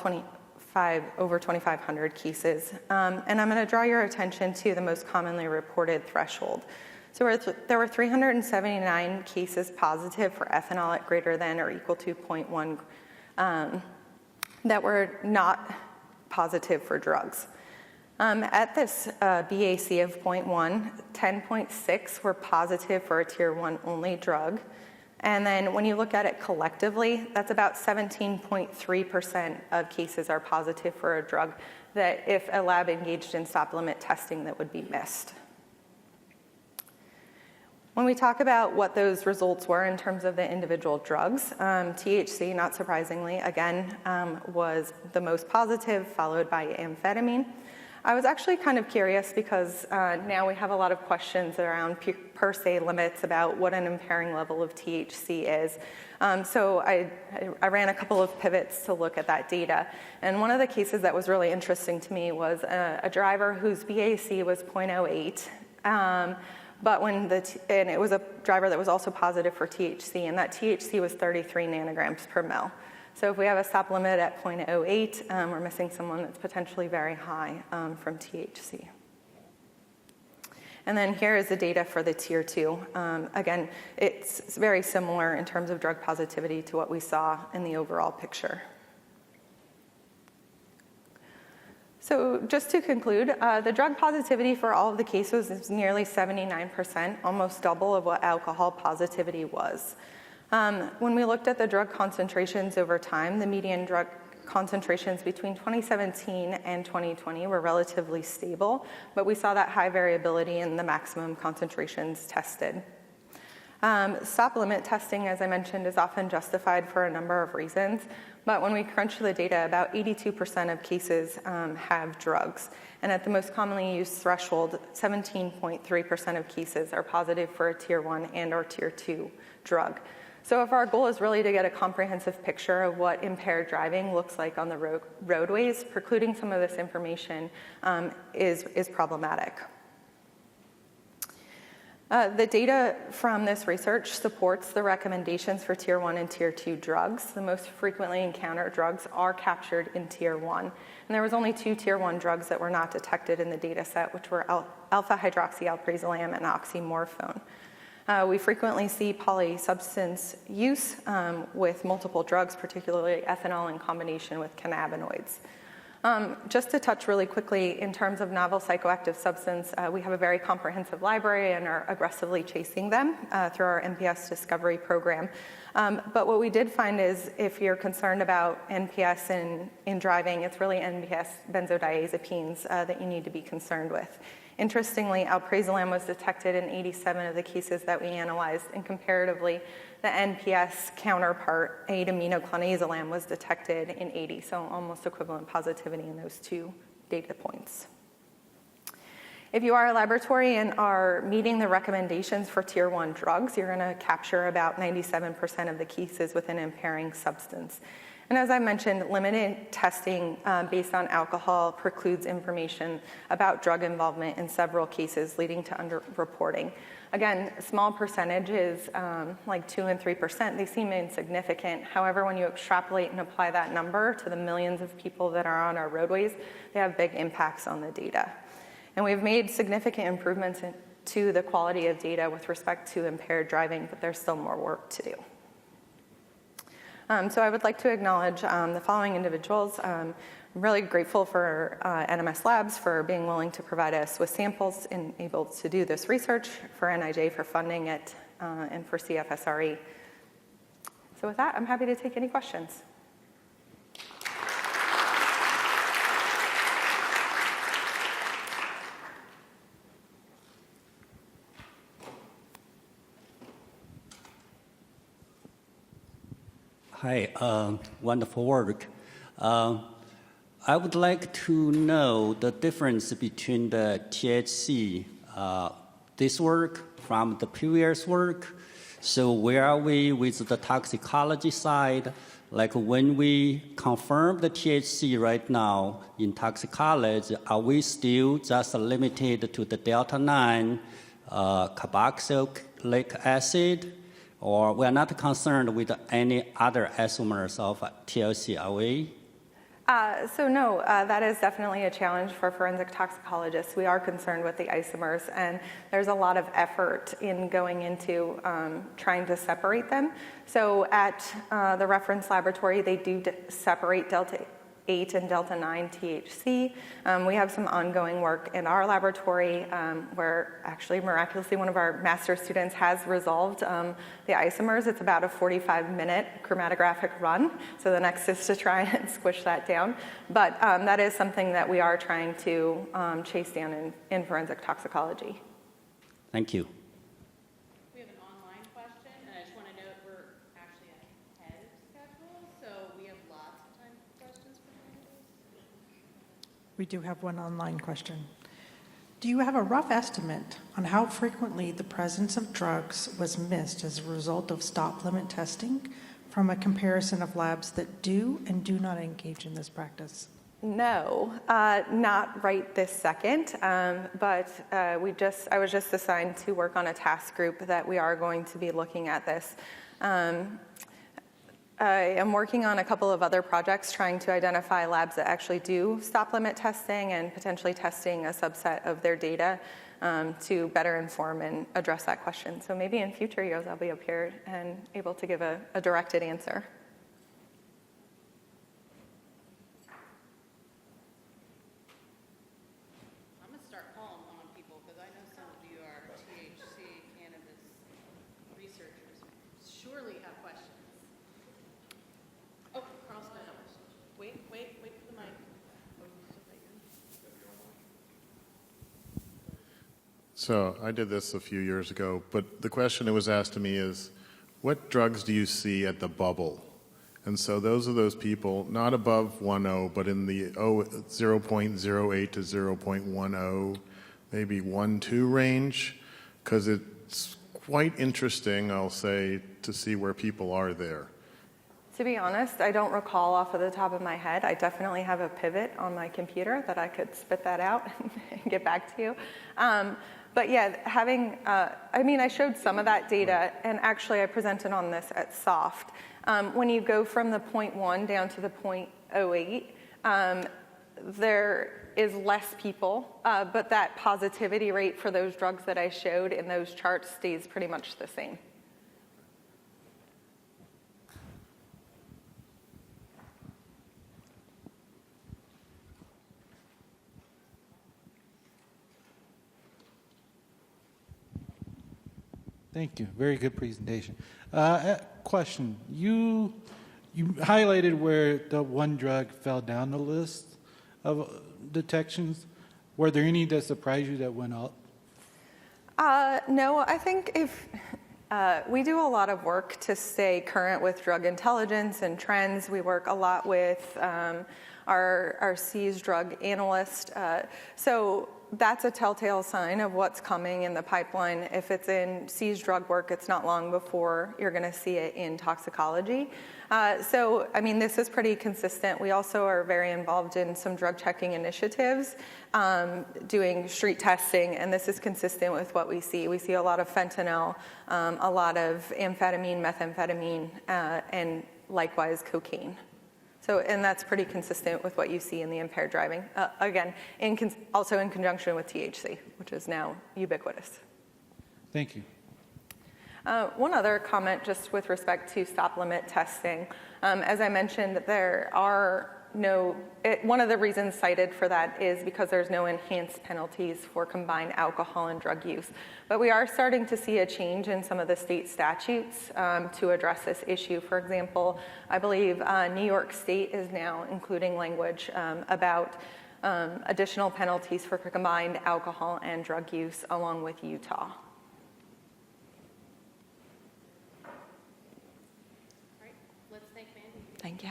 over 2,500 cases, and I'm going to draw your attention to the most commonly reported threshold. So there were 379 cases positive for ethanol at greater than or equal to 0.1 that were not positive for drugs. At this BAC of 0.1, 10.6 were positive for a tier 1 only drug. And then when you look at it collectively, that's about 17.3% of cases are positive for a drug that if a lab engaged in stop-limit testing that would be missed. When we talk about what those results were in terms of the individual drugs, THC, not surprisingly, again, was the most positive, followed by amphetamine. I was actually kind of curious because now we have a lot of questions around per se limits about what an impairing level of THC is. So I ran a couple of pivots to look at that data. And one of the cases that was really interesting to me was a driver whose BAC was 0.08. And it was a driver that was also positive for THC, and that THC was 33 nanograms per mil. So if we have a stop limit at 0.08, we're missing someone that's potentially very high from THC. And then here is the data for the tier 2. Again, it's very similar in terms of drug positivity to what we saw in the overall picture. So just to conclude, the drug positivity for all of the cases is nearly 79%, almost double of what alcohol positivity was. When we looked at the drug concentrations over time, the median drug concentrations between 2017 and 2020 were relatively stable, but we saw that high variability in the maximum concentrations tested. Stop limit testing, as I mentioned, is often justified for a number of reasons, but when we crunch the data, about 82% of cases have drugs. And at the most commonly used threshold, 17.3% of cases are positive for a tier 1 and or tier 2 drug. So if our goal is really to get a comprehensive picture of what impaired driving looks like on the roadways, precluding some of this information is problematic. The data from this research supports the recommendations for tier 1 and tier 2 drugs. The most frequently encountered drugs are captured in tier 1. And there was only 2 tier 1 drugs that were not detected in the data set, which were alpha-hydroxyalprazolam and oxymorphone. We frequently see polysubstance use with multiple drugs, particularly ethanol in combination with cannabinoids. Just to touch really quickly in terms of novel psychoactive substance, we have a very comprehensive library and are aggressively chasing them through our NPS discovery program. But what we did find is if you're concerned about NPS in driving, it's really NPS benzodiazepines that you need to be concerned with. Interestingly, alprazolam was detected in 87 of the cases that we analyzed, and comparatively, the NPS counterpart, 8-aminoclonazepam, was detected in 80, so almost equivalent positivity in those 2 data points. If you are a laboratory and are meeting the recommendations for tier 1 drugs, you're going to capture about 97% of the cases with an impairing substance. And as I mentioned, limited testing based on alcohol precludes information about drug involvement in several cases, leading to underreporting. Again, small percentages, like 2 and 3%, they seem insignificant. However, when you extrapolate and apply that number to the millions of people that are on our roadways, they have big impacts on the data. And we've made significant improvements to the quality of data with respect to impaired driving, but there's still more work to do. So I would like to acknowledge the following individuals. I'm really grateful for NMS Labs for being willing to provide us with samples and able to do this research, for NIJ for funding it, and for CFSRE. So with that, I'm happy to take any questions. Hi, wonderful work. I would like to know the difference between the THC, this work from the previous work. So where are we with the toxicology side? Like when we confirm the THC right now in toxicology, are we still just limited to the delta-9 carboxylic acid? Or we are not concerned with any other isomers of THC, are we? So no, that is definitely a challenge for forensic toxicologists. We are concerned with the isomers, and there's a lot of effort in going into trying to separate them. So at the reference laboratory, they do separate delta 8 and delta 9 THC. We have some ongoing work in our laboratory where actually miraculously one of our master students has resolved the isomers. It's about a 45-minute chromatographic run. So the next is to try and squish that down. But that is something that we are trying to chase down in forensic toxicology. Thank you. We have an online question, and I just want to note we're actually ahead of schedule, so we have lots of time for questions for candidates. We do have one online question. Do you have a rough estimate on how frequently the presence of drugs was missed as a result of stop limit testing from a comparison of labs that do and do not engage in this practice? No, not right this second, but I was just assigned to work on a task group that we are going to be looking at this. I am working on a couple of other projects trying to identify labs that actually do stop limit testing and potentially testing a subset of their data to better inform and address that question. So maybe in future years I'll be up here and able to give a directed answer. I'm going to start calling on people because I know some of you are THC cannabis researchers who surely have questions. Oh, cross my arms. Wait for the mic. So I did this a few years ago, but the question that was asked to me is, what drugs do you see at the bubble? And so those are those people not above 1.0, but in the 0.08 to 0.10, maybe 1.2 range, because it's quite interesting, I'll say, to see where people are there. To be honest, I don't recall off of the top of my head. I definitely have a pivot on my computer that I could spit that out and get back to you. But yeah, I showed some of that data, and actually I presented on this at SOFT. When you go from the 0.1 down to the 0.08, there is less people, but that positivity rate for those drugs that I showed in those charts stays pretty much the same. Thank you. Very good presentation. Question. You highlighted where the one drug fell down the list of detections. Were there any that surprised you that went up? No, I think if we do a lot of work to stay current with drug intelligence and trends. We work a lot with our C's drug analyst. So that's a telltale sign of what's coming in the pipeline. If it's in C's drug work, it's not long before you're going to see it in toxicology. So, I mean, this is pretty consistent. We also are very involved in some drug checking initiatives, doing street testing, and this is consistent with what we see. We see a lot of fentanyl, a lot of amphetamine, methamphetamine, and likewise cocaine. So, and that's pretty consistent with what you see in the impaired driving. Again, also in conjunction with THC, which is now ubiquitous. Thank you. One other comment just with respect to stop limit testing. As I mentioned, there are one of the reasons cited for that is because there's no enhanced penalties for combined alcohol and drug use. But we are starting to see a change in some of the state statutes to address this issue. For example, I believe New York State is now including language about additional penalties for combined alcohol and drug use, along with Utah. All right, let's thank Mandy. Thank you.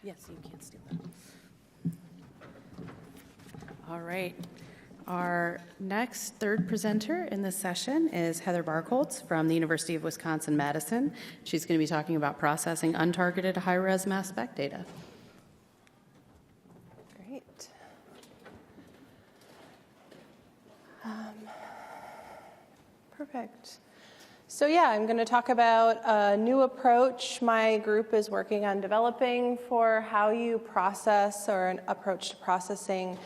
Yes, you can't steal that. All right. Our next third presenter in this session is Heather Barkholtz from the University of Wisconsin-Madison. She's going to be talking about processing untargeted high-res mass spec data. Great. Perfect. So yeah, I'm going to talk about a new approach my group is working on developing for how you process, or an approach to processing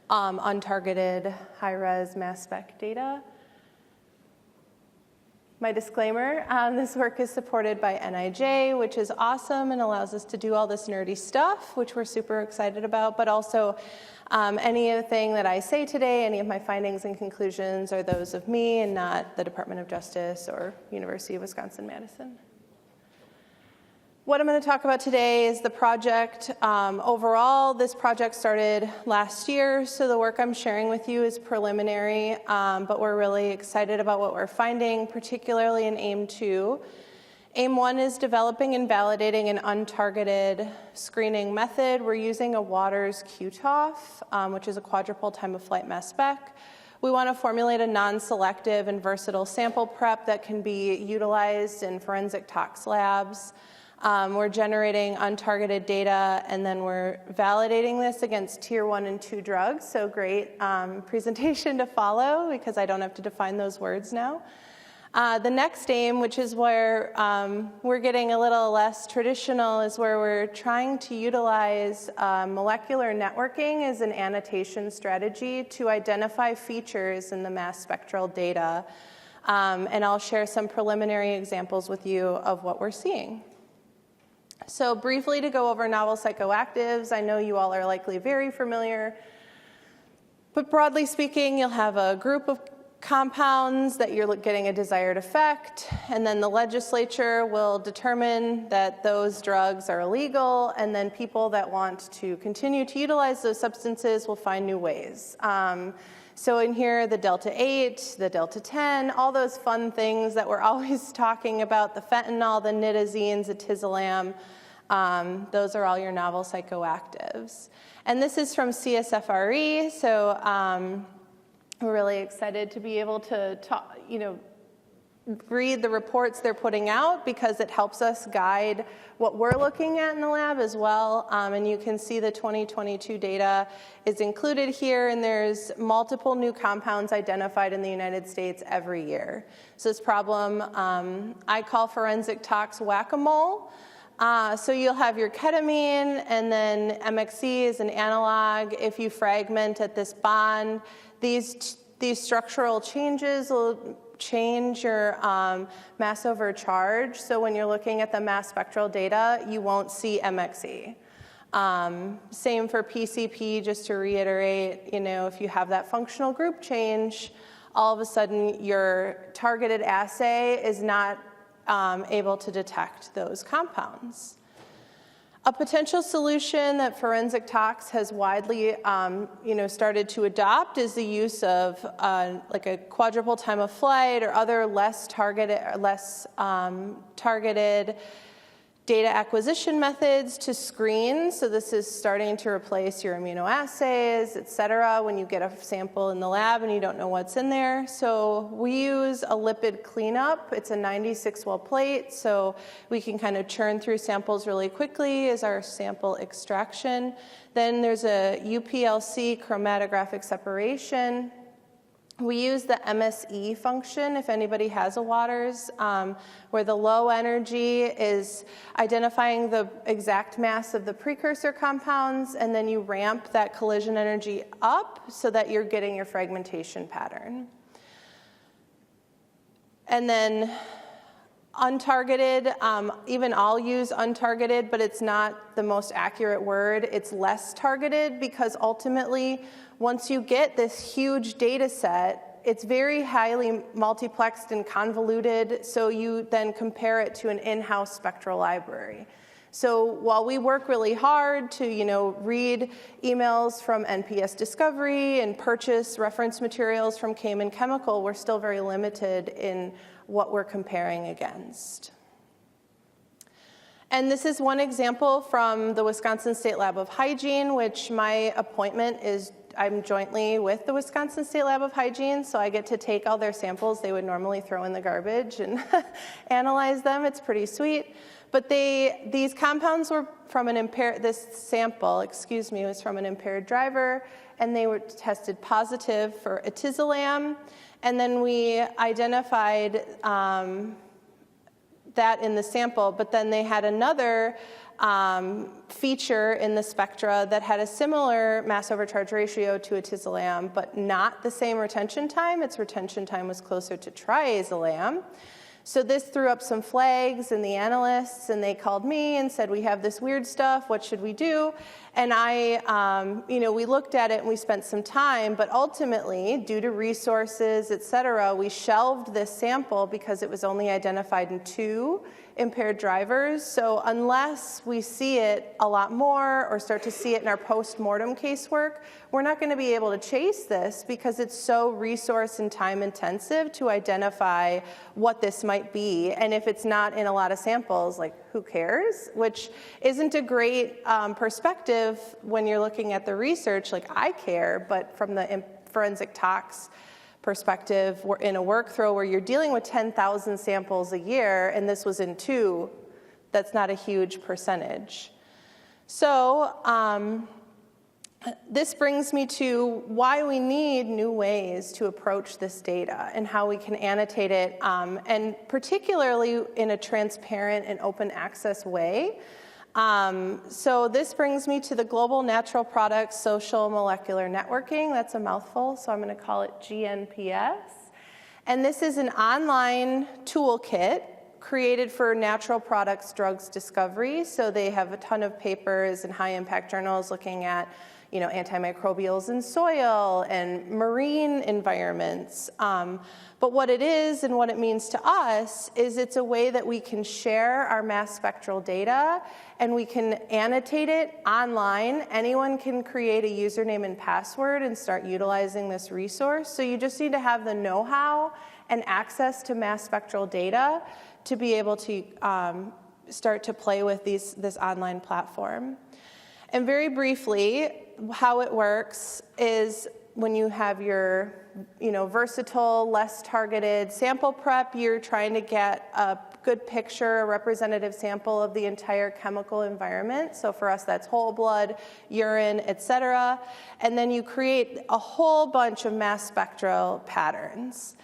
untargeted high-res mass spec data. My disclaimer, this work is supported by NIJ, which is awesome and allows us to do all this nerdy stuff, which we're super excited about, but also anything that I say today, any of my findings and conclusions are those of me and not the Department of Justice or University of Wisconsin-Madison. What I'm going to talk about today is the project. Overall, this project started last year, so the work I'm sharing with you is preliminary, but we're really excited about what we're finding, particularly in AIM 2. AIM 1 is developing and validating an untargeted screening method. We're using a Waters QTOF, which is a quadruple time-of-flight mass spec. We want to formulate a non-selective and versatile sample prep that can be utilized in forensic tox labs. We're generating untargeted data, and then we're validating this against tier 1 and 2 drugs. So great presentation to follow, because I don't have to define those words now. The next aim, which is where we're getting a little less traditional, is where we're trying to utilize molecular networking as an annotation strategy to identify features in the mass spectral data. And I'll share some preliminary examples with you of what we're seeing. So briefly to go over novel psychoactives, I know you all are likely very familiar, but broadly speaking, you'll have a group of compounds that you're getting a desired effect, and then the legislature will determine that those drugs are illegal, and then people that want to continue to utilize those substances will find new ways. So in here, the delta 8, the delta 10, all those fun things that we're always talking about, the fentanyl, the nitazines, the tizolam, those are all your novel psychoactives. And this is from CSFRE, so we're really excited to be able to talk, read the reports they're putting out, because it helps us guide what we're looking at in the lab as well. And you can see the 2022 data is included here, and there's multiple new compounds identified in the United States every year. So this problem I call forensic tox whack-a-mole. So you'll have your ketamine, and then MXE is an analog. If you fragment at this bond, these structural changes will change your mass over charge. So when you're looking at the mass spectral data, you won't see MXE. Same for PCP, just to reiterate, if you have that functional group change, all of a sudden your targeted assay is not able to detect those compounds. A potential solution that forensic tox has widely, started to adopt is the use of like a quadruple time of flight or other less targeted data acquisition methods to screen. So this is starting to replace your immunoassays, et cetera, when you get a sample in the lab and you don't know what's in there. So we use a lipid cleanup. It's a 96-well plate, so we can kind of churn through samples really quickly as our sample extraction. Then there's a UPLC chromatographic separation. We use the MSE function, if anybody has a Waters, where the low energy is identifying the exact mass of the precursor compounds, and then you ramp that collision energy up so that you're getting your fragmentation pattern. And then untargeted, even I'll use untargeted, but it's not the most accurate word. It's less targeted, because ultimately, once you get this huge data set, it's very highly multiplexed and convoluted, so you then compare it to an in-house spectral library. So while we work really hard to, read emails from NPS Discovery and purchase reference materials from Cayman Chemical, we're still very limited in what we're comparing against. And this is one example from the Wisconsin State Lab of Hygiene, which my appointment is, I'm jointly with the Wisconsin State Lab of Hygiene, so I get to take all their samples they would normally throw in the garbage and analyze them. It's pretty sweet. But these compounds were from this sample, was from an impaired driver, and they were tested positive for atizolam. And then we identified that in the sample, but then they had another feature in the spectra that had a similar mass overcharge ratio to atizolam, but not the same retention time. Its retention time was closer to triazolam. So this threw up some flags in the analysts, and they called me and said, we have this weird stuff, what should we do? And we looked at it and we spent some time, but ultimately, due to resources, et cetera, we shelved this sample because it was only identified in 2 impaired drivers. So unless we see it a lot more or start to see it in our post-mortem casework, we're not going to be able to chase this because it's so resource and time intensive to identify what this might be. And if it's not in a lot of samples, like, who cares? Which isn't a great perspective when you're looking at the research. Like, I care, but from the forensic tox perspective, we're in a workflow where you're dealing with 10,000 samples a year, and this was in 2 that's not a huge percentage. So this brings me to why we need new ways to approach this data and how we can annotate it, and particularly in a transparent and open access way. So this brings me to the Global Natural Products Social Molecular Networking. That's a mouthful, so I'm going to call it GNPS. And this is an online toolkit created for natural products drugs discovery. So they have a ton of papers in high-impact journals looking at antimicrobials in soil and marine environments. But what it is and what it means to us is it's a way that we can share our mass spectral data and we can annotate it online. Anyone can create a username and password and start utilizing this resource. So you just need to have the know-how and access to mass spectral data to be able to start to play with this online platform. And very briefly, how it works is when you have your versatile, less targeted sample prep, you're trying to get a good picture, a representative sample of the entire chemical environment. So for us, that's whole blood, urine, et cetera. And then you create a whole bunch of mass spectral patterns.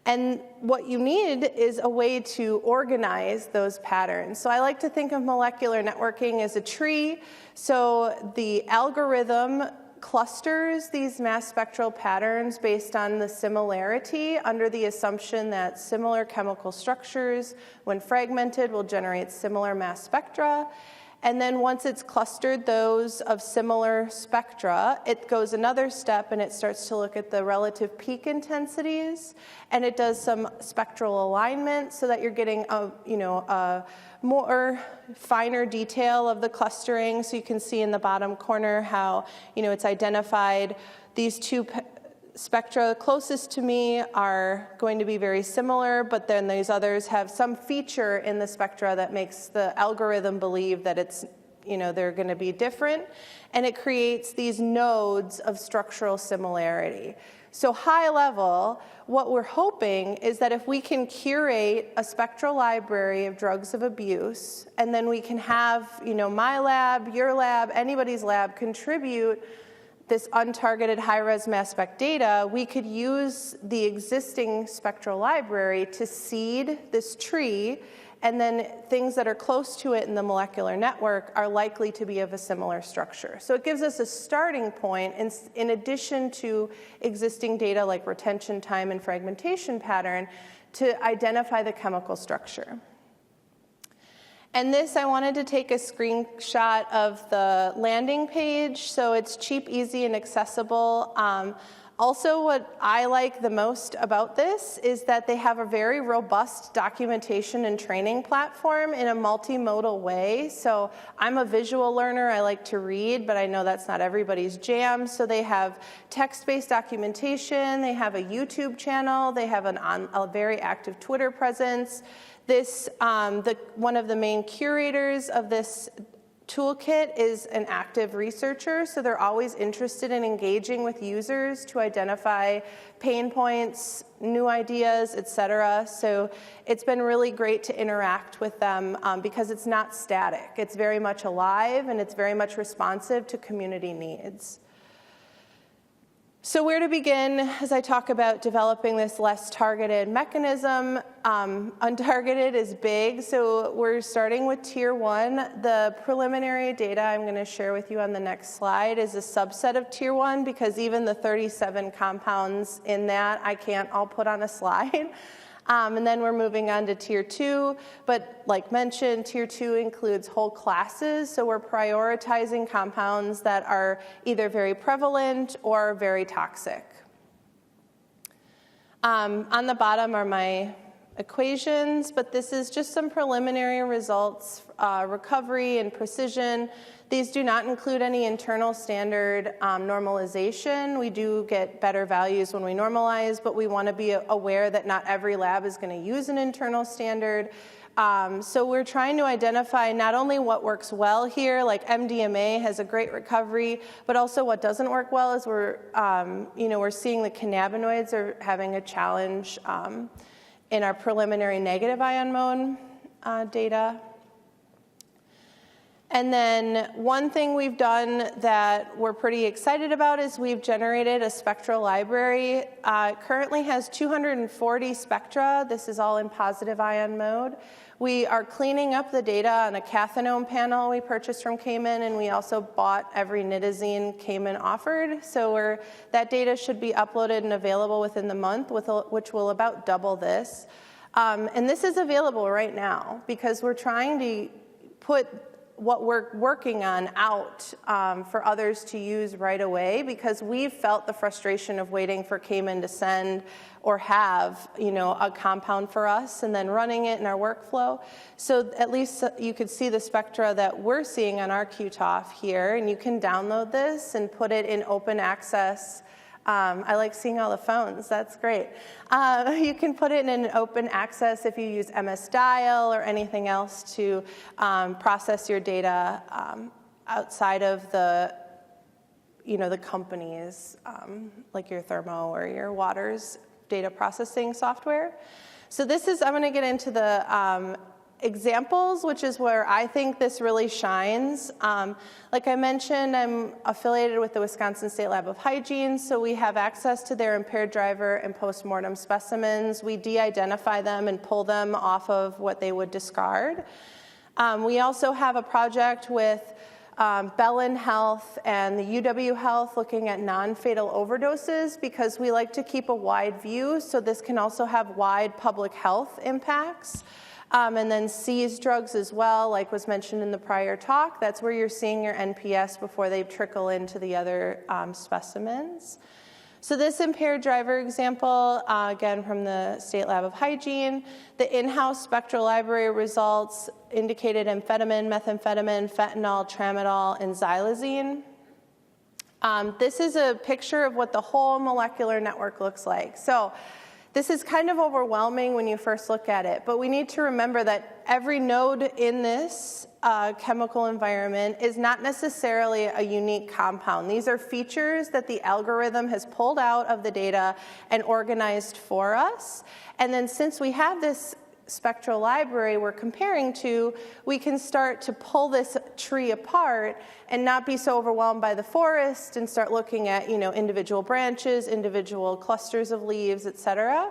And what you need is a way to organize those patterns. So I like to think of molecular networking as a tree. So the algorithm clusters these mass spectral patterns based on the similarity under the assumption that similar chemical structures, when fragmented, will generate similar mass spectra. And then once it's clustered those of similar spectra, it goes another step and it starts to look at the relative peak intensities, and it does some spectral alignment so that you're getting a more finer detail of the clustering. So you can see in the bottom corner how it's identified these two spectra closest to me are going to be very similar, but then these others have some feature in the spectra that makes the algorithm believe that it's, they're going to be different, and it creates these nodes of structural similarity. So high level, what we're hoping is that if we can curate a spectral library of drugs of abuse, and then we can have, my lab, your lab, anybody's lab contribute this untargeted high-res mass spec data, we could use the existing spectral library to seed this tree, and then things that are close to it in the molecular network are likely to be of a similar structure. So it gives us a starting point in addition to existing data like retention time and fragmentation pattern to identify the chemical structure. And this, I wanted to take a screenshot of the landing page, so it's cheap, easy, and accessible. Also, what I like the most about this is that they have a very robust documentation and training platform in a multimodal way. So I'm a visual learner, I like to read, but I know that's not everybody's jam. So they have text-based documentation, they have a YouTube channel, they have a very active Twitter presence. One of the main curators of this toolkit is an active researcher, so they're always interested in engaging with users to identify pain points, new ideas, et cetera. So it's been really great to interact with them because it's not static. It's very much alive and it's very much responsive to community needs. So where to begin as I talk about developing this less targeted mechanism? Untargeted is big, so we're starting with Tier 1. The preliminary data I'm going to share with you on the next slide is a subset of Tier 1 because even the 37 compounds in that I can't all put on a slide. And then we're moving on to Tier 2, but like mentioned, Tier 2 includes whole classes, so we're prioritizing compounds that are either very prevalent or very toxic. On the bottom are my equations, but this is just some preliminary results, recovery and precision. These do not include any internal standard normalization. We do get better values when we normalize, but we want to be aware that not every lab is going to use an internal standard. So we're trying to identify not only what works well here, like MDMA has a great recovery, but also what doesn't work well is we're seeing the cannabinoids are having a challenge in our preliminary negative ion mode data. And then one thing we've done that we're pretty excited about is we've generated a spectral library. It currently has 240 spectra. This is all in positive ion mode. We are cleaning up the data on a cathinone panel we purchased from Cayman, and we also bought every nitazene Cayman offered. So that data should be uploaded and available within the month, which will about double this. And this is available right now because we're trying to put what we're working on out for others to use right away, because we've felt the frustration of waiting for Cayman to send or have, a compound for us and then running it in our workflow. So at least you could see the spectra that we're seeing on our QTOF here, and you can download this and put it in open access. I like seeing all the phones. That's great. You can put it in an open access if you use MS-Dial or anything else to process your data outside of the, the companies, like your Thermo or your Waters data processing software. So I'm going to get into the examples, which is where I think this really shines. Like I mentioned, I'm affiliated with the Wisconsin State Lab of Hygiene, so we have access to their impaired driver and postmortem specimens. We de-identify them and pull them off of what they would discard. We also have a project with Bellin Health and the UW Health looking at non-fatal overdoses, because we like to keep a wide view, so this can also have wide public health impacts. And then seized drugs as well, like was mentioned in the prior talk. That's where you're seeing your NPS before they trickle into the other specimens. So this impaired driver example, again from the State Lab of Hygiene, the in-house spectral library results indicated amphetamine, methamphetamine, fentanyl, tramadol, and xylazine. This is a picture of what the whole molecular network looks like. So this is kind of overwhelming when you first look at it, but we need to remember that every node in this chemical environment is not necessarily a unique compound. These are features that the algorithm has pulled out of the data and organized for us. And then since we have this spectral library we're comparing to, we can start to pull this tree apart and not be so overwhelmed by the forest and start looking at, individual branches, individual clusters of leaves, et cetera.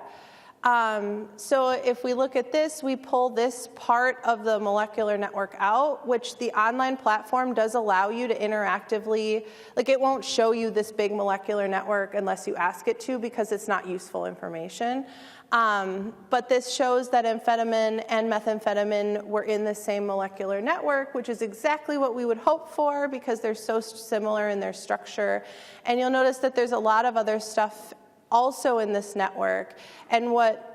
So if we look at this, we pull this part of the molecular network out, which the online platform does allow you to interactively, it won't show you this big molecular network unless you ask it to, because it's not useful information. But this shows that amphetamine and methamphetamine were in the same molecular network, which is exactly what we would hope for because they're so similar in their structure. And you'll notice that there's a lot of other stuff also in this network. And what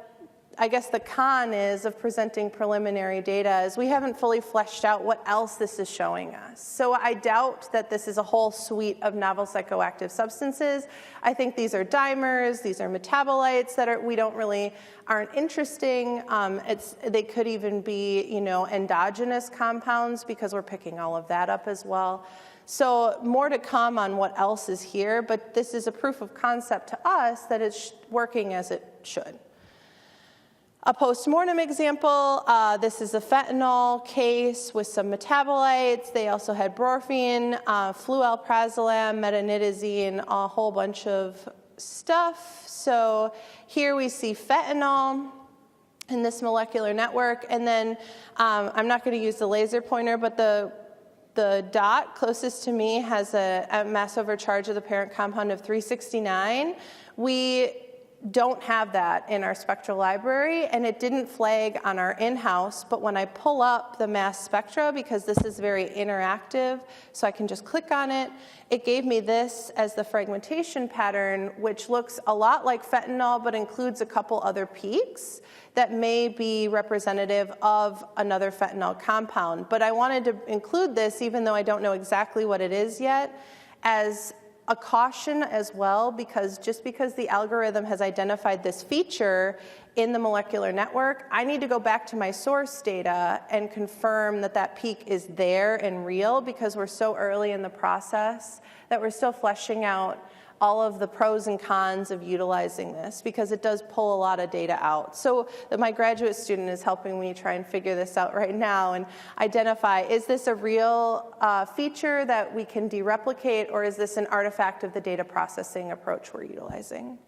I guess the con is of presenting preliminary data is we haven't fully fleshed out what else this is showing us. So I doubt that this is a whole suite of novel psychoactive substances. I think these are dimers, these are metabolites that aren't interesting. They could even be, endogenous compounds, because we're picking all of that up as well. So more to come on what else is here, but this is a proof of concept to us that it's working as it should. A postmortem example, this is a fentanyl case with some metabolites. They also had brorphine, fluelprazolam, metanidazine, a whole bunch of stuff. So here we see fentanyl in this molecular network. And then I'm not going to use the laser pointer, but the dot closest to me has a mass overcharge of the parent compound of 369. We don't have that in our spectral library, and it didn't flag on our in-house, but when I pull up the mass spectra, because this is very interactive, so I can just click on it, it gave me this as the fragmentation pattern, which looks a lot like fentanyl, but includes a couple other peaks that may be representative of another fentanyl compound. But I wanted to include this, even though I don't know exactly what it is yet, as a caution as well, because just because the algorithm has identified this feature in the molecular network, I need to go back to my source data and confirm that that peak is there and real, because we're so early in the process that we're still fleshing out all of the pros and cons of utilizing this, because it does pull a lot of data out. So my graduate student is helping me try and figure this out right now and identify, is this a real feature that we can dereplicate, or is this an artifact of the data processing approach we're utilizing?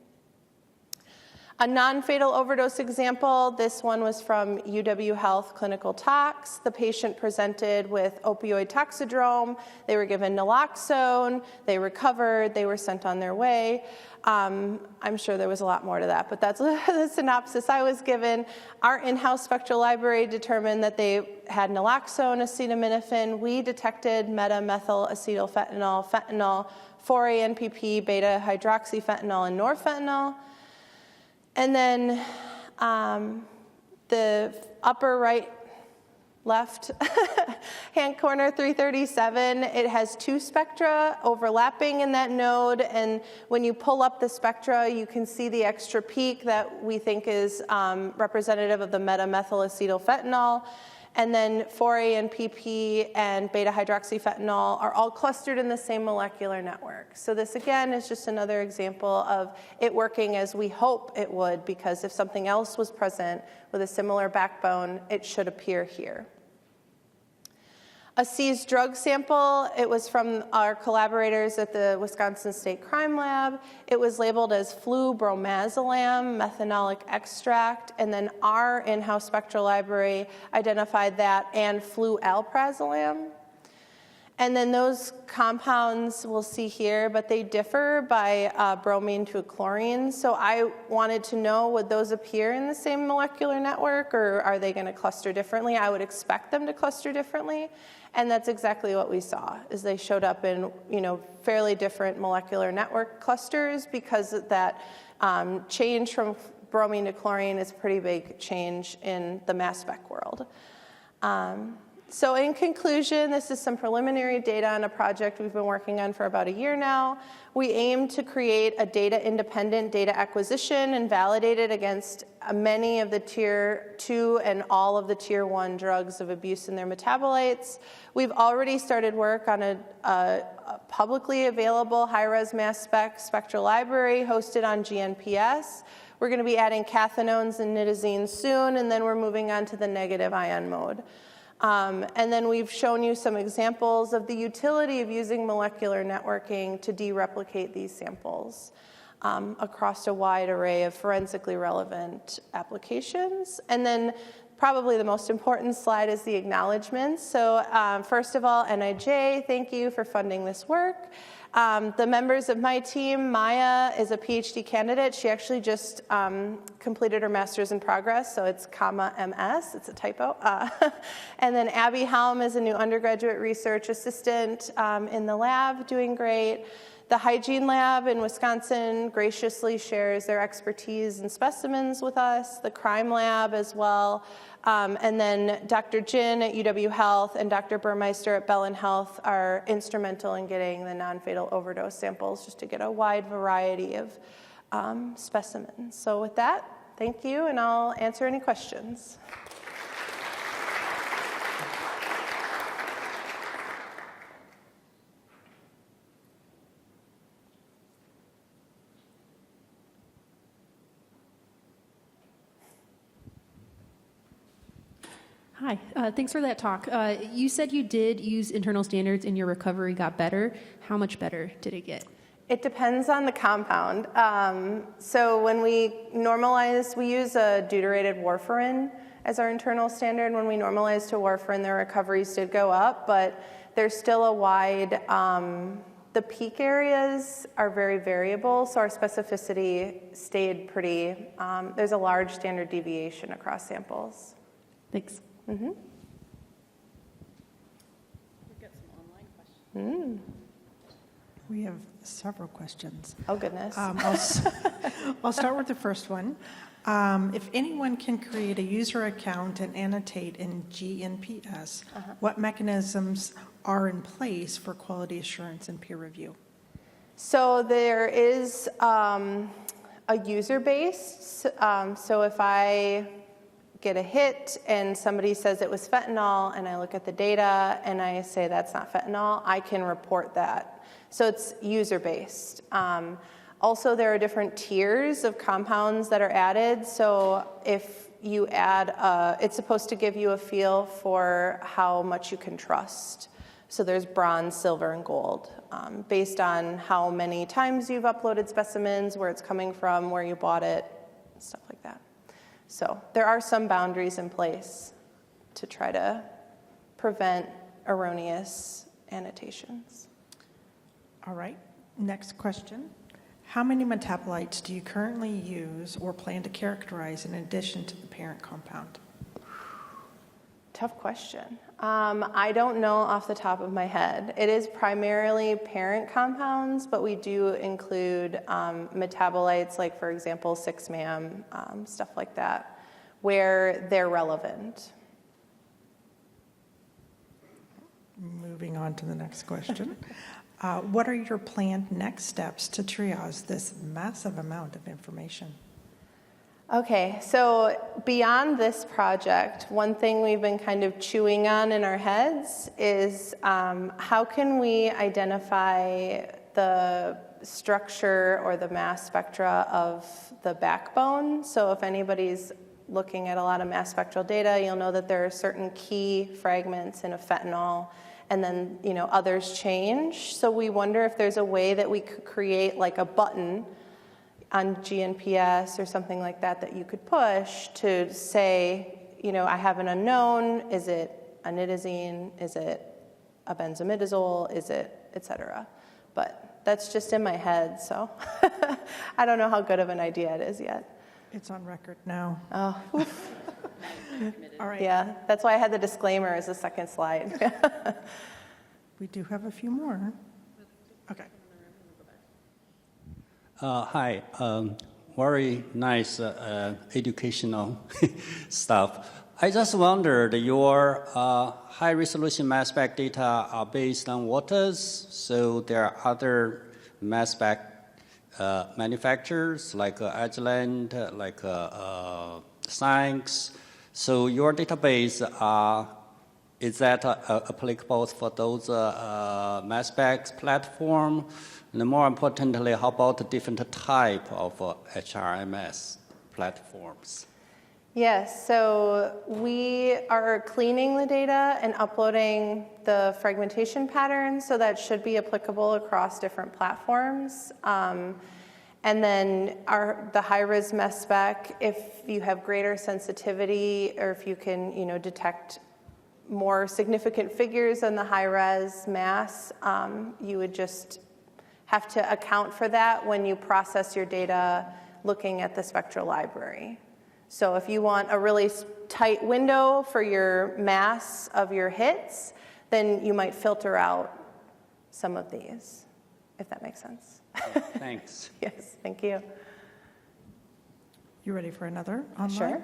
A non-fatal overdose example, this one was from UW Health Clinical Tox. The patient presented with opioid toxidrome. They were given naloxone. They recovered. They were sent on their way. I'm sure there was a lot more to that, but that's the synopsis I was given. Our in-house spectral library determined that they had naloxone, acetaminophen. We detected meta-methyl-acetylfentanyl, fentanyl, 4-ANPP, beta-hydroxyfentanyl, and norfentanyl. And then the upper right, left hand corner, 337, it has 2 spectra overlapping in that node. And when you pull up the spectra, you can see the extra peak that we think is representative of the meta-methyl-acetylfentanyl. And then 4-ANPP and beta-hydroxyfentanyl are all clustered in the same molecular network. So this, again, is just another example of it working as we hope it would, because if something else was present with a similar backbone, it should appear here. A seized drug sample, it was from our collaborators at the Wisconsin State Crime Lab. It was labeled as flu-bromazolam methanolic extract, and then our in-house spectral library identified that and flu-alprazolam. And then those compounds we'll see here, but they differ by bromine to chlorine. So I wanted to know, would those appear in the same molecular network, or are they going to cluster differently? I would expect them to cluster differently. And that's exactly what we saw, is they showed up in, fairly different molecular network clusters, because that change from bromine to chlorine is a pretty big change in the mass spec world. So in conclusion, this is some preliminary data on a project we've been working on for about a year now. We aim to create a data-independent data acquisition and validate it against many of the Tier 2 and all of the Tier 1 drugs of abuse and their metabolites. We've already started work on a publicly available high-res mass spec spectral library hosted on GNPS. We're going to be adding cathinones and nitazine soon, and then we're moving on to the negative ion mode. And then we've shown you some examples of the utility of using molecular networking to dereplicate these samples across a wide array of forensically relevant applications. And then probably the most important slide is the acknowledgments. So first of all, NIJ, thank you for funding this work. The members of my team, Maya is a PhD candidate. She actually just completed her master's in progress, so it's MS, it's a typo. And then Abby Helm is a new undergraduate research assistant in the lab, doing great. The hygiene lab in Wisconsin graciously shares their expertise and specimens with us, the crime lab as well. And then Dr. Jin at UW Health and Dr. Burmeister at Bellin Health are instrumental in getting the non-fatal overdose samples, just to get a wide variety of specimens. So with that, thank you, and I'll answer any questions. Hi, thanks for that talk. You said you did use internal standards and your recovery got better. How much better did it get? It depends on the compound. So when we normalize, we use a deuterated warfarin as our internal standard. When we normalize to warfarin, their recoveries did go up, but there's still a wide, the peak areas are very variable, so our specificity stayed pretty, there's a large standard deviation across samples. Thanks. Mm-hmm. We've got some online questions. We have several questions. Oh, goodness. I'll start with the first one. If anyone can create a user account and annotate in GNPS, what mechanisms are in place for quality assurance and peer review? So there is a user base. So if I get a hit and somebody says it was fentanyl, and I look at the data and I say that's not fentanyl, I can report that. So it's user-based. Also, there are different tiers of compounds that are added. So if you add, it's supposed to give you a feel for how much you can trust. So there's bronze, silver, and gold, based on how many times you've uploaded specimens, where it's coming from, where you bought it, stuff like that. So there are some boundaries in place to try to prevent erroneous annotations. All right, next question. How many metabolites do you currently use or plan to characterize in addition to the parent compound? Tough question. I don't know off the top of my head. It is primarily parent compounds, but we do include metabolites, like, for example, 6-MAM, stuff like that, where they're relevant. Moving on to the next question. What are your planned next steps to triage this massive amount of information? Okay, so beyond this project, one thing we've been kind of chewing on in our heads is how can we identify the structure or the mass spectra of the backbone? So if anybody's looking at a lot of mass spectral data, you'll know that there are certain key fragments in a fentanyl, and then, you know, others change. So we wonder if there's a way that we could create like a button on GNPS or something like that that you could push to say, you know, I have an unknown. Is it a nitazene? Is it a benzimidazole? Is it, et cetera? But that's just in my head, so I don't know how good of an idea it is yet. It's on record now. Oh, oof. All right. Yeah, that's why I had the disclaimer as the second slide. We do have a few more. Okay. Hi, very nice educational stuff. I just wondered, your high-resolution mass spec data are based on waters, so there are other mass spec manufacturers like Agilent, like Science. So your database, is that applicable for those mass spec platform? And more importantly, how about the different type of HRMS platforms? Yes, so we are cleaning the data and uploading the fragmentation patterns, so that should be applicable across different platforms. And then the high-res mass spec, if you have greater sensitivity or if you can, you know, detect more significant figures in the high-res mass, you would just have to account for that when you process your data looking at the spectral library. So if you want a really tight window for your mass of your hits, then you might filter out some of these, if that makes sense. Thanks. Yes, thank you. You ready for another online? Sure.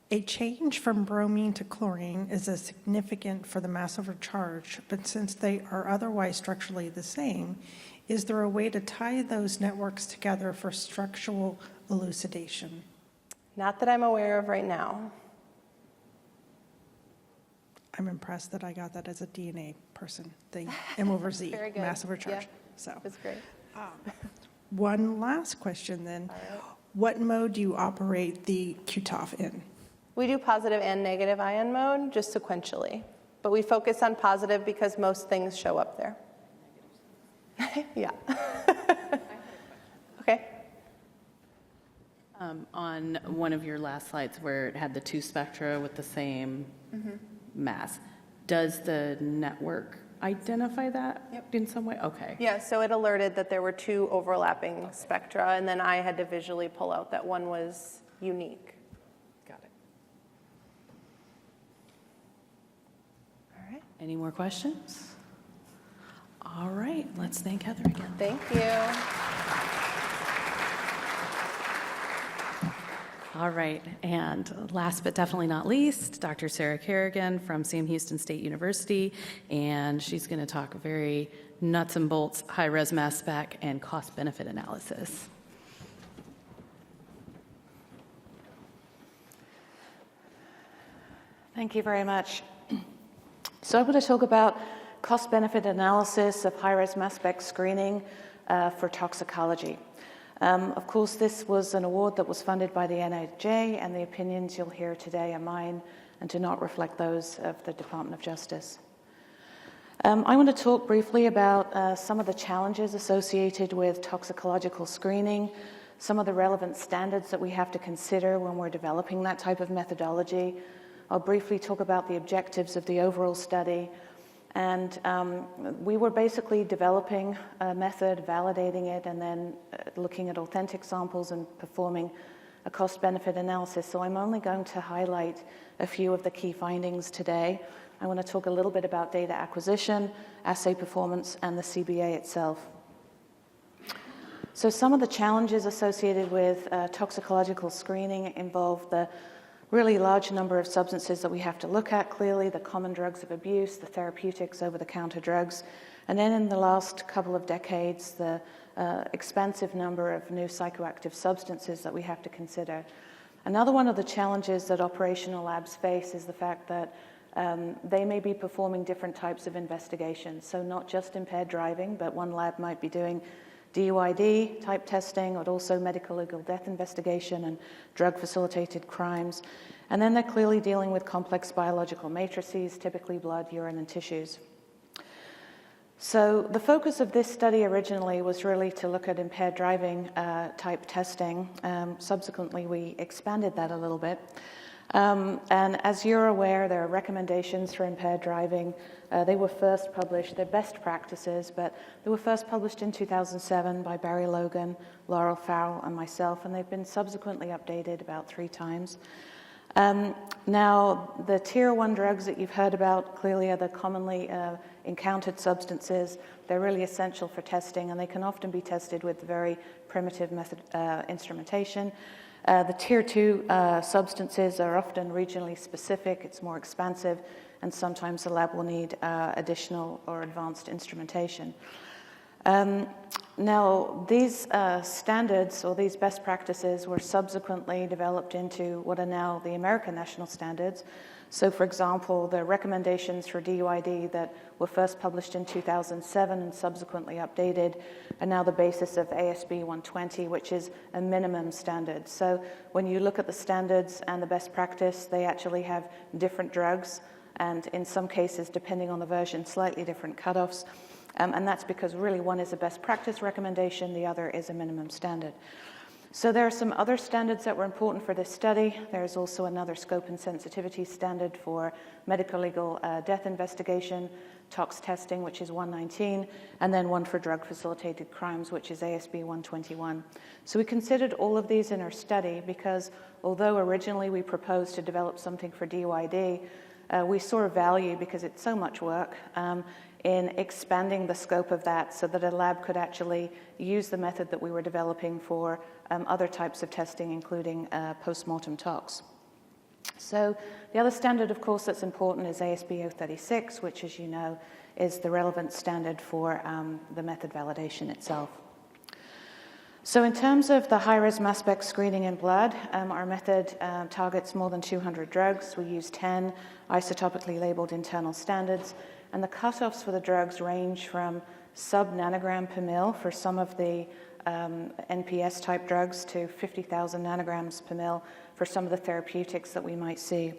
A change from bromine to chlorine is as significant for the mass over charge, but since they are otherwise structurally the same, is there a way to tie those networks together for structural elucidation? Not that I'm aware of right now. I'm impressed that I got that as a DNA person, the M over Z, Very good. mass over charge. Yeah, So, that's great. one last question then. All right. What mode do you operate the QTOF in? We do positive and negative ion mode, just sequentially. But we focus on positive because most things show up there. Yeah. Okay. On one of your last slides where it had the two spectra with the same mass, does the network identify that in some way? Okay. Yeah, so it alerted that there were two overlapping spectra, and then I had to visually pull out that one was unique. Got it. All right. Any more questions? All right, let's thank Heather again. Thank you. All right, and last but definitely not least, Dr. Sarah Kerrigan from Sam Houston State University, and she's going to talk very nuts and bolts high-res mass spec and cost-benefit analysis. Thank you very much. So I'm going to talk about cost-benefit analysis of high-res mass spec screening for toxicology. Of course, this was an award that was funded by the NIJ, and the opinions you'll hear today are mine and do not reflect those of the Department of Justice. I want to talk briefly about some of the challenges associated with toxicological screening, some of the relevant standards that we have to consider when we're developing that type of methodology. I'll briefly talk about the objectives of the overall study. And we were basically developing a method, validating it, and then looking at authentic samples and performing a cost-benefit analysis. So I'm only going to highlight a few of the key findings today. I want to talk a little bit about data acquisition, assay performance, and the CBA itself. So some of the challenges associated with toxicological screening involve the really large number of substances that we have to look at, clearly the common drugs of abuse, the therapeutics, over-the-counter drugs, and then in the last couple of decades, the expansive number of new psychoactive substances that we have to consider. Another one of the challenges that operational labs face is the fact that they may be performing different types of investigations, so not just impaired driving, but one lab might be doing DUID type testing, but also medical legal death investigation and drug-facilitated crimes. And then they're clearly dealing with complex biological matrices, typically blood, urine, and tissues. So the focus of this study originally was really to look at impaired driving type testing. Subsequently, we expanded that a little bit. And as you're aware, there are recommendations for impaired driving. They were first published, they're best practices, but they were first published in 2007 by Barry Logan, Laurel Farrell, and myself, and they've been subsequently updated about 3 times. Now, the tier 1 drugs that you've heard about clearly are the commonly encountered substances. They're really essential for testing, and they can often be tested with very primitive method instrumentation. The tier 2 substances are often regionally specific. It's more expansive, and sometimes the lab will need additional or advanced instrumentation. Now, these standards or these best practices were subsequently developed into what are now the American national standards. So, for example, the recommendations for DUID that were first published in 2007 and subsequently updated are now the basis of ASB 120, which is a minimum standard. So when you look at the standards and the best practice, they actually have different drugs, and in some cases, depending on the version, slightly different cutoffs. And that's because really one is a best practice recommendation, the other is a minimum standard. So there are some other standards that were important for this study. There's also another scope and sensitivity standard for medical legal death investigation, tox testing, which is 119, and then one for drug-facilitated crimes, which is ASB 121. So we considered all of these in our study because although originally we proposed to develop something for DUID, we saw a value because it's so much work in expanding the scope of that so that a lab could actually use the method that we were developing for other types of testing, including post-mortem tox. So the other standard, of course, that's important is ASB 036, which, as you know, is the relevant standard for the method validation itself. So in terms of the high-res mass spec screening in blood, our method targets more than 200 drugs. We use 10 isotopically labeled internal standards, and the cutoffs for the drugs range from sub-nanogram per mil for some of the NPS-type drugs to 50,000 nanograms per mil for some of the therapeutics that we might see.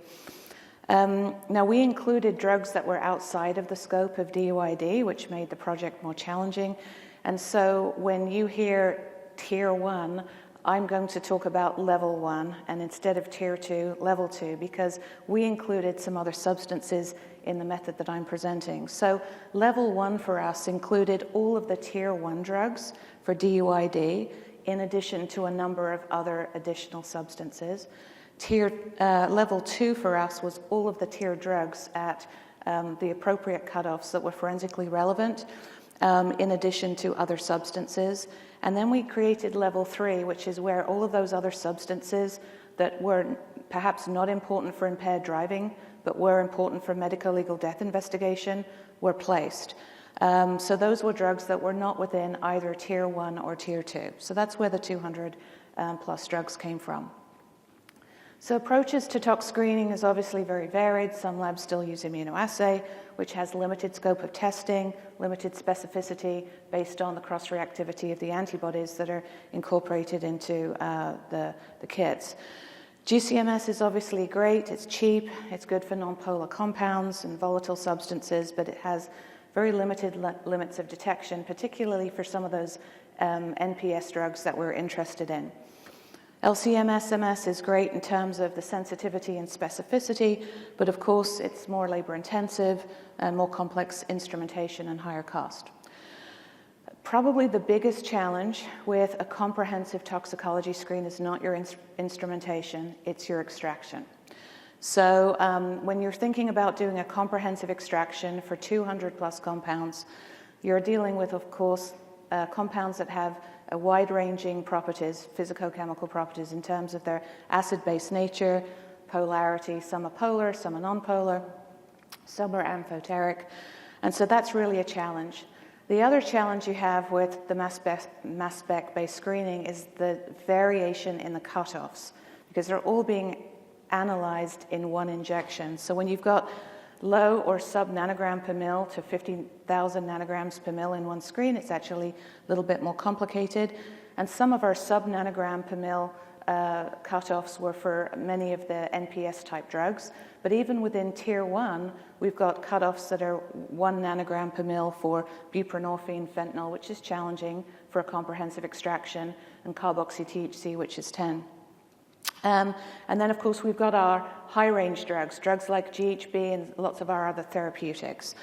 Now, we included drugs that were outside of the scope of DUID, which made the project more challenging. And so when you hear Tier 1, I'm going to talk about Level 1, and instead of Tier 2, Level 2, because we included some other substances in the method that I'm presenting. So Level 1 for us included all of the Tier 1 drugs for DUID, in addition to a number of other additional substances. Level 2 for us was all of the tier drugs at the appropriate cutoffs that were forensically relevant, in addition to other substances. And then we created Level 3, which is where all of those other substances that were perhaps not important for impaired driving, but were important for medical legal death investigation, were placed. So those were drugs that were not within either Tier 1 or Tier 2. So that's where the 200 plus drugs came from. So approaches to tox screening is obviously very varied. Some labs still use immunoassay, which has limited scope of testing, limited specificity based on the cross-reactivity of the antibodies that are incorporated into the kits. GCMS is obviously great. It's cheap. It's good for nonpolar compounds and volatile substances, but it has very limited limits of detection, particularly for some of those NPS drugs that we're interested in. LC-MS is great in terms of the sensitivity and specificity, but of course it's more labor intensive and more complex instrumentation and higher cost. Probably the biggest challenge with a comprehensive toxicology screen is not your instrumentation, it's your extraction. So when you're thinking about doing a comprehensive extraction for 200 plus compounds, you're dealing with, of course, compounds that have a wide-ranging properties, physicochemical properties, in terms of their acid-base nature, polarity. Some are polar, some are nonpolar, some are amphoteric. And so that's really a challenge. The other challenge you have with the mass spec-based screening is the variation in the cutoffs, because they're all being analyzed in one injection. So when you've got low or sub-nanogram per mil to 50,000 nanograms per mil in one screen, it's actually a little bit more complicated. And some of our sub-nanogram per mil cutoffs were for many of the NPS-type drugs. But even within Tier 1, we've got cutoffs that are 1 nanogram per mil for buprenorphine, fentanyl, which is challenging for a comprehensive extraction, and carboxy-THC, which is 10. And then, of course, we've got our high-range drugs like GHB and lots of our other therapeutics.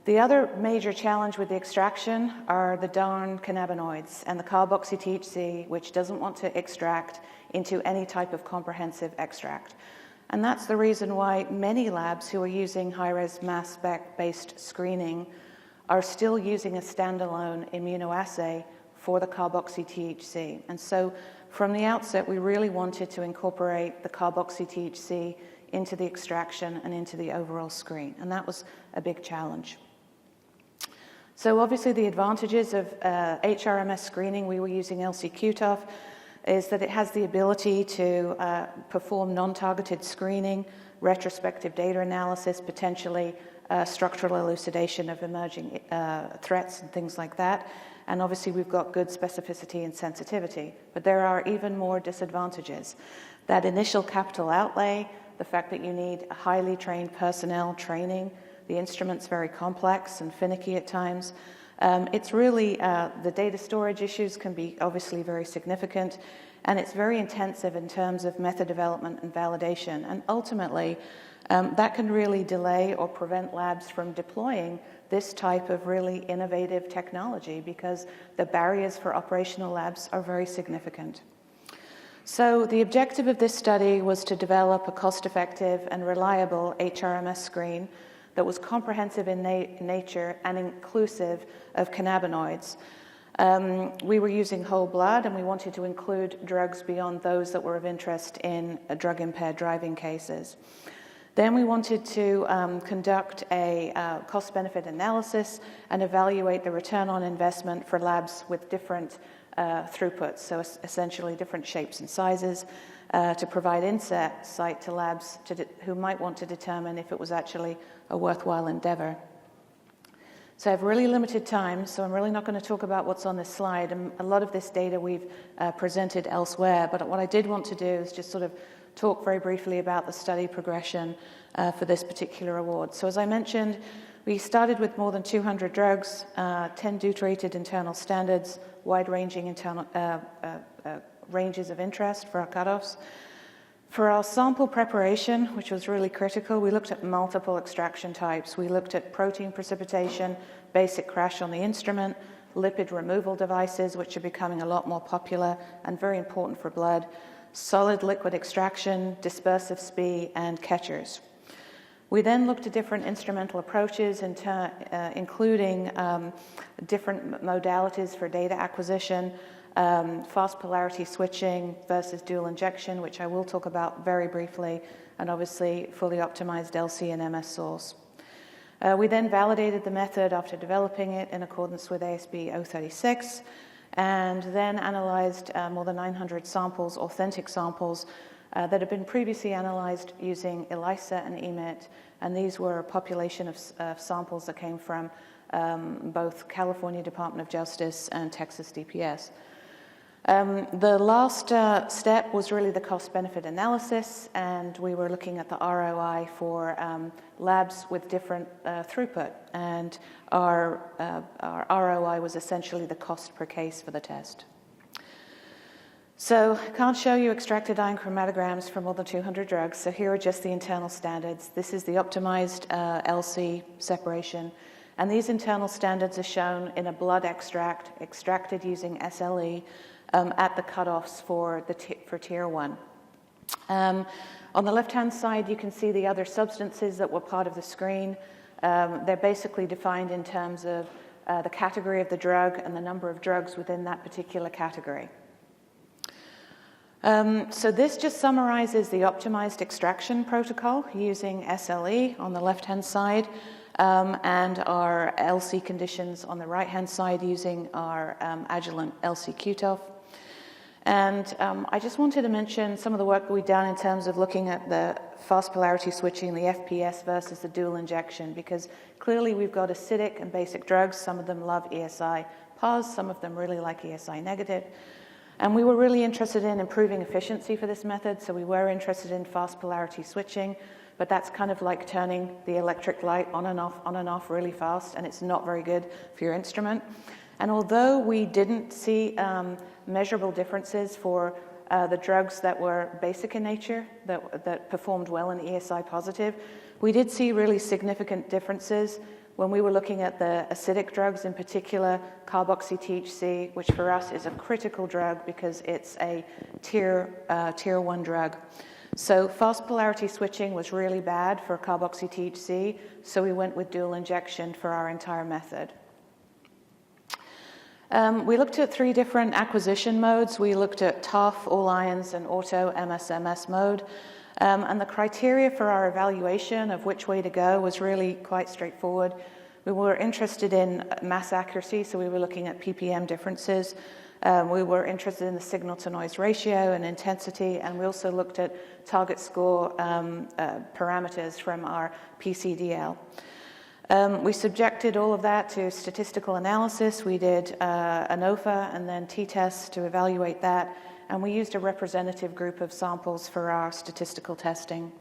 The other major challenge with the extraction are the darn cannabinoids and the carboxy-THC, which doesn't want to extract into any type of comprehensive extract. And that's the reason why many labs who are using high-res mass spec-based screening are still using a standalone immunoassay for the carboxy-THC. And so from the outset, we really wanted to incorporate the carboxy-THC into the extraction and into the overall screen, and that was a big challenge. So obviously the advantages of HRMS screening, we were using LC-QTOF, is that it has the ability to perform non-targeted screening, retrospective data analysis, potentially structural elucidation of emerging threats and things like that. And obviously we've got good specificity and sensitivity, but there are even more disadvantages. That initial capital outlay, the fact that you need highly trained personnel training, the instrument's very complex and finicky at times. It's really, the data storage issues can be obviously very significant, and it's very intensive in terms of method development and validation. And ultimately, that can really delay or prevent labs from deploying this type of really innovative technology because the barriers for operational labs are very significant. So the objective of this study was to develop a cost-effective and reliable HRMS screen that was comprehensive in nature and inclusive of cannabinoids. We were using whole blood, and we wanted to include drugs beyond those that were of interest in drug-impaired driving cases. Then we wanted to conduct a cost-benefit analysis and evaluate the return on investment for labs with different throughputs, so essentially different shapes and sizes, to provide insight to labs who might want to determine if it was actually a worthwhile endeavor. So I have really limited time, so I'm really not going to talk about what's on this slide. And a lot of this data we've presented elsewhere, but what I did want to do is just sort of talk very briefly about the study progression for this particular award. So as I mentioned, we started with more than 200 drugs, 10 deuterated internal standards, wide-ranging internal ranges of interest for our cutoffs. For our sample preparation, which was really critical, we looked at multiple extraction types. We looked at protein precipitation, basic crash on the instrument, lipid removal devices, which are becoming a lot more popular and very important for blood, solid liquid extraction, dispersive SPE, and catchers. We then looked at different instrumental approaches, including different modalities for data acquisition, fast polarity switching versus dual injection, which I will talk about very briefly, and obviously fully optimized LC and MS source. We then validated the method after developing it in accordance with ASB 036, and then analyzed more than 900 samples, authentic samples, that had been previously analyzed using ELISA and EMIT, and these were a population of samples that came from both California Department of Justice and Texas DPS. The last step was really the cost-benefit analysis, and we were looking at the ROI for labs with different throughput, and our ROI was essentially the cost per case for the test. So I can't show you extracted ion chromatograms from more than 200 drugs, so here are just the internal standards. This is the optimized LC separation, and these internal standards are shown in a blood extract extracted using SLE at the cutoffs for tier 1. On the left-hand side, you can see the other substances that were part of the screen. They're basically defined in terms of the category of the drug and the number of drugs within that particular category. So this just summarizes the optimized extraction protocol using SLE on the left-hand side, and our LC conditions on the right-hand side using our Agilent LC QTOF. And I just wanted to mention some of the work that we've done in terms of looking at the fast polarity switching, the FPS versus the dual injection, because clearly we've got acidic and basic drugs. Some of them love ESI pos, some of them really like ESI negative. And we were really interested in improving efficiency for this method, so we were interested in fast polarity switching, but that's kind of like turning the electric light on and off really fast, and it's not very good for your instrument. And although we didn't see measurable differences for the drugs that were basic in nature, that performed well in ESI positive, we did see really significant differences when we were looking at the acidic drugs, in particular carboxy-THC, which for us is a critical drug because it's a tier 1 drug. So fast polarity switching was really bad for carboxy-THC, so we went with dual injection for our entire method. We looked at 3 different acquisition modes. We looked at TOF, all ions, and auto MSMS mode. And the criteria for our evaluation of which way to go was really quite straightforward. We were interested in mass accuracy, so we were looking at ppm differences. We were interested in the signal-to-noise ratio and intensity, and we also looked at target score parameters from our PCDL. We subjected all of that to statistical analysis. We did ANOVA and then t-tests to evaluate that, and we used a representative group of samples for our statistical testing.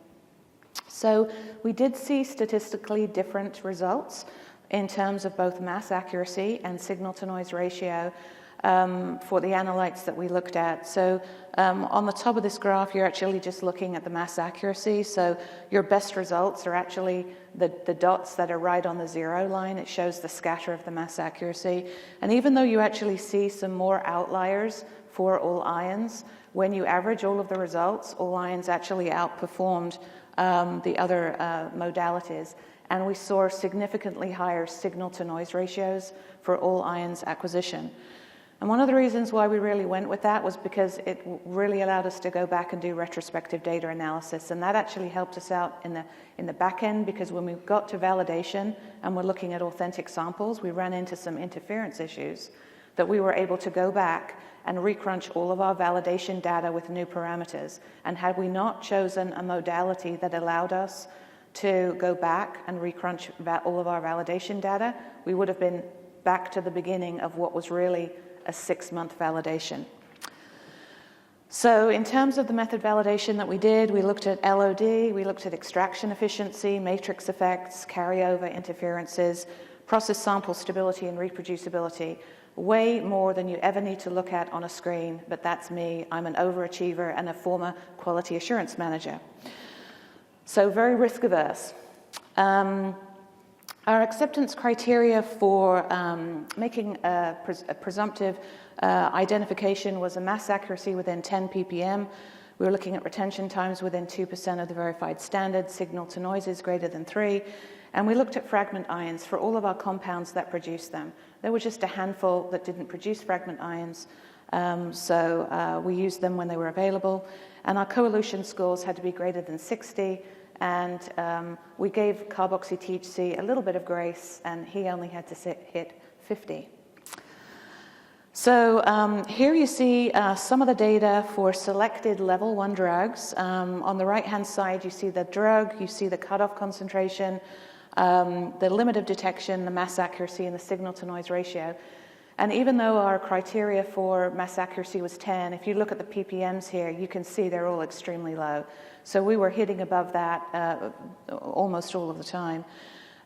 So we did see statistically different results in terms of both mass accuracy and signal-to-noise ratio for the analytes that we looked at. So on the top of this graph, you're actually just looking at the mass accuracy. So your best results are actually the dots that are right on the 0 line. It shows the scatter of the mass accuracy. And even though you actually see some more outliers for all ions, when you average all of the results, all ions actually outperformed the other modalities. And we saw significantly higher signal-to-noise ratios for all ions acquisition. And one of the reasons why we really went with that was because it really allowed us to go back and do retrospective data analysis. And that actually helped us out in the back end, because when we got to validation and we're looking at authentic samples, we ran into some interference issues that we were able to go back and recrunch all of our validation data with new parameters. And had we not chosen a modality that allowed us to go back and recrunch all of our validation data, we would have been back to the beginning of what was really a 6-month validation. So in terms of the method validation that we did, we looked at LOD, we looked at extraction efficiency, matrix effects, carryover interferences, process sample stability and reproducibility. Way more than you ever need to look at on a screen, but that's me. I'm an overachiever and a former quality assurance manager. So very risk averse. Our acceptance criteria for making a presumptive identification was a mass accuracy within 10 ppm. We were looking at retention times within 2% of the verified standard, signal to noises greater than 3, and we looked at fragment ions for all of our compounds that produced them. There were just a handful that didn't produce fragment ions, so we used them when they were available, and our coelution scores had to be greater than 60, and we gave carboxy-THC a little bit of grace, and he only had to hit 50. So here you see some of the data for selected level 1 drugs. On the right-hand side, you see the drug, you see the cutoff concentration, the limit of detection, the mass accuracy, and the signal-to-noise ratio. And even though our criteria for mass accuracy was 10, if you look at the ppms here, you can see they're all extremely low. So we were hitting above that almost all of the time.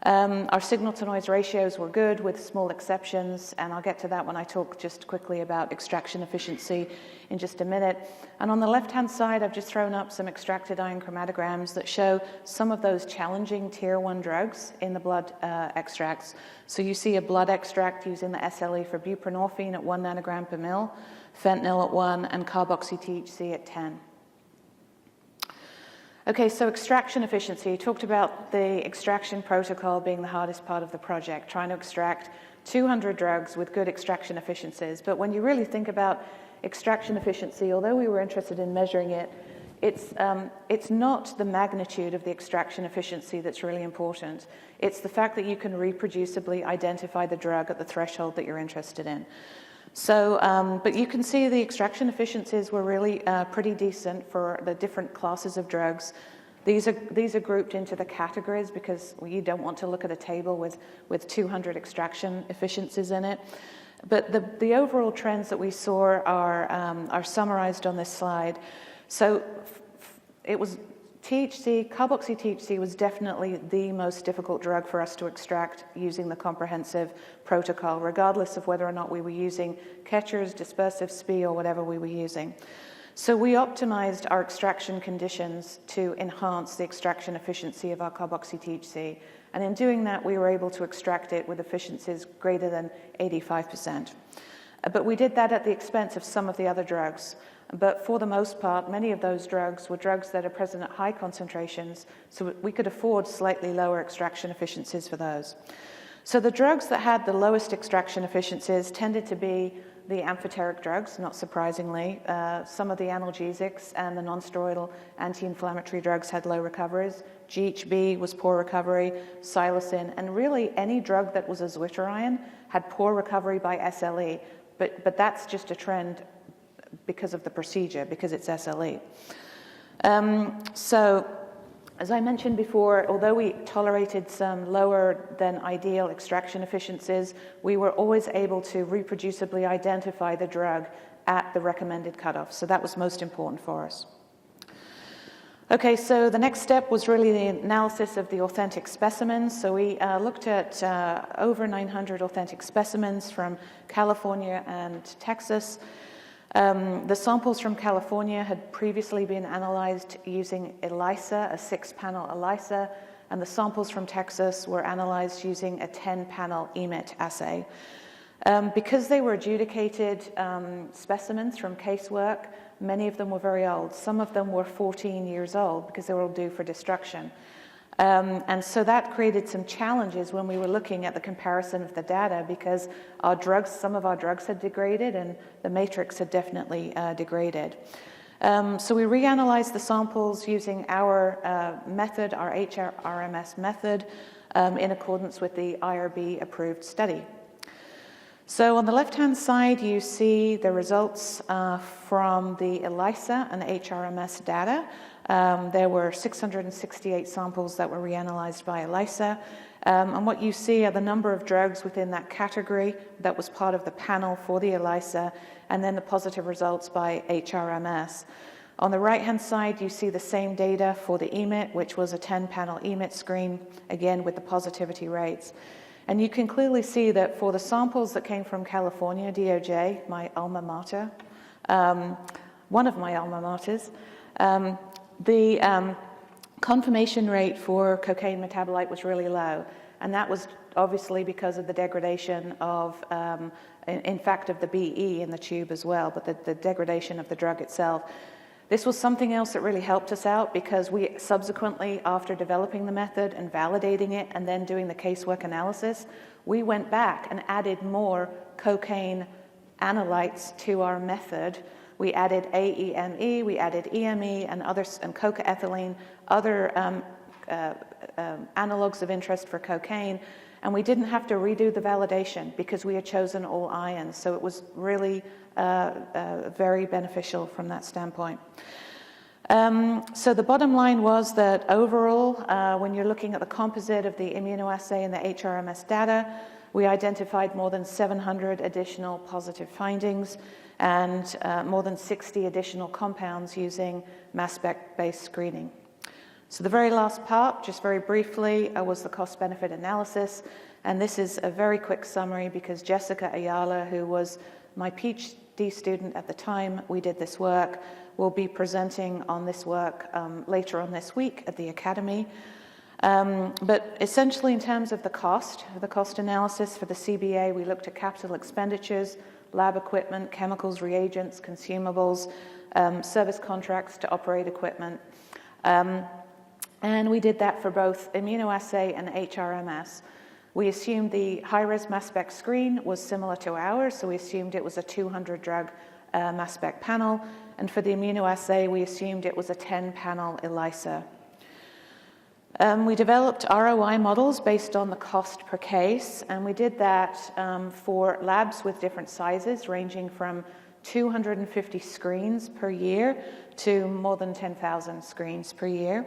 Our signal-to-noise ratios were good with small exceptions, and I'll get to that when I talk just quickly about extraction efficiency in just a minute. And on the left-hand side, I've just thrown up some extracted ion chromatograms that show some of those challenging tier 1 drugs in the blood extracts. So you see a blood extract using the SLE for buprenorphine at 1 nanogram per mil, fentanyl at 1, and carboxy-THC at 10. Okay, so extraction efficiency. You talked about the extraction protocol being the hardest part of the project, trying to extract 200 drugs with good extraction efficiencies. But when you really think about extraction efficiency, although we were interested in measuring it, it's not the magnitude of the extraction efficiency that's really important. It's the fact that you can reproducibly identify the drug at the threshold that you're interested in. So, but you can see the extraction efficiencies were really pretty decent for the different classes of drugs. These are grouped into the categories because you don't want to look at a table with 200 extraction efficiencies in it. But the overall trends that we saw are summarized on this slide. So it was THC, carboxy-THC was definitely the most difficult drug for us to extract using the comprehensive protocol, regardless of whether or not we were using catchers, dispersive SPE, or whatever we were using. So we optimized our extraction conditions to enhance the extraction efficiency of our carboxy-THC. And in doing that, we were able to extract it with efficiencies greater than 85%. But we did that at the expense of some of the other drugs. But for the most part, many of those drugs were drugs that are present at high concentrations, so we could afford slightly lower extraction efficiencies for those. So the drugs that had the lowest extraction efficiencies tended to be the amphoteric drugs, not surprisingly. Some of the analgesics and the nonsteroidal anti-inflammatory drugs had low recoveries. GHB was poor recovery, psilocin, and really any drug that was a zwitterion had poor recovery by SLE. But that's just a trend because of the procedure, because it's SLE. So, as I mentioned before, although we tolerated some lower than ideal extraction efficiencies, we were always able to reproducibly identify the drug at the recommended cutoff. So that was most important for us. Okay, so the next step was really the analysis of the authentic specimens. So we looked at over 900 authentic specimens from California and Texas. The samples from California had previously been analyzed using ELISA, a 6-panel ELISA, and the samples from Texas were analyzed using a 10-panel EMIT assay. Because they were adjudicated specimens from casework, many of them were very old. Some of them were 14 years old because they were all due for destruction. And so that created some challenges when we were looking at the comparison of the data because our drugs, some of our drugs had degraded and the matrix had definitely degraded. So we reanalyzed the samples using our method, our HRMS method, in accordance with the IRB approved study. So on the left-hand side, you see the results from the ELISA and HRMS data. There were 668 samples that were reanalyzed by ELISA. And what you see are the number of drugs within that category that was part of the panel for the ELISA, and then the positive results by HRMS. On the right-hand side, you see the same data for the EMIT, which was a 10-panel EMIT screen, again with the positivity rates. And you can clearly see that for the samples that came from California, DOJ, my alma mater, one of my alma maters, the confirmation rate for cocaine metabolite was really low. And that was obviously because of the degradation of, in fact, of the BE in the tube as well, but the degradation of the drug itself. This was something else that really helped us out because we subsequently, after developing the method and validating it and then doing the casework analysis, we went back and added more cocaine analytes to our method. We added AEME, we added EME and others, and cocaethylene, other analogs of interest for cocaine. And we didn't have to redo the validation because we had chosen all ions. So it was really very beneficial from that standpoint. So the bottom line was that overall, when you're looking at the composite of the immunoassay and the HRMS data, we identified more than 700 additional positive findings and more than 60 additional compounds using mass spec-based screening. So the very last part, just very briefly, was the cost-benefit analysis. And this is a very quick summary because Jessica Ayala, who was my PhD student at the time we did this work, will be presenting on this work later on this week at the Academy. But essentially in terms of the cost analysis for the CBA, we looked at capital expenditures, lab equipment, chemicals, reagents, consumables, service contracts to operate equipment. And we did that for both immunoassay and HRMS. We assumed the high-res mass spec screen was similar to ours, so we assumed it was a 200-drug mass spec panel. And for the immunoassay, we assumed it was a 10-panel ELISA. We developed ROI models based on the cost per case, and we did that for labs with different sizes, ranging from 250 screens per year to more than 10,000 screens per year.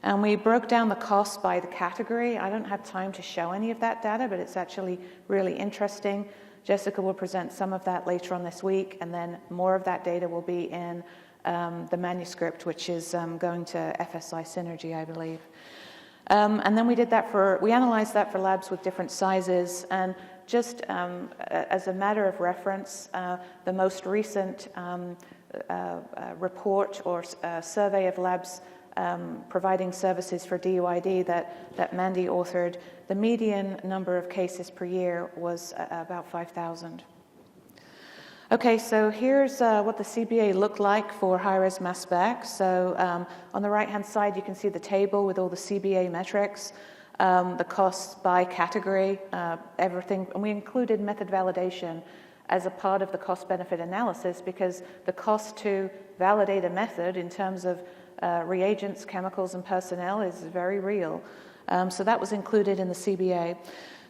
And we broke down the costs by the category. I don't have time to show any of that data, but it's actually really interesting. Jessica will present some of that later on this week, and then more of that data will be in the manuscript, which is going to FSI Synergy, I believe. And then we analyzed that for labs with different sizes, and just as a matter of reference, the most recent report or survey of labs providing services for DUID that Mandy authored, the median number of cases per year was about 5,000. Okay, so here's what the CBA looked like for high-res mass spec. So on the right-hand side, you can see the table with all the CBA metrics, the costs by category, everything. And we included method validation as a part of the cost-benefit analysis because the cost to validate a method in terms of reagents, chemicals, and personnel is very real. So that was included in the CBA.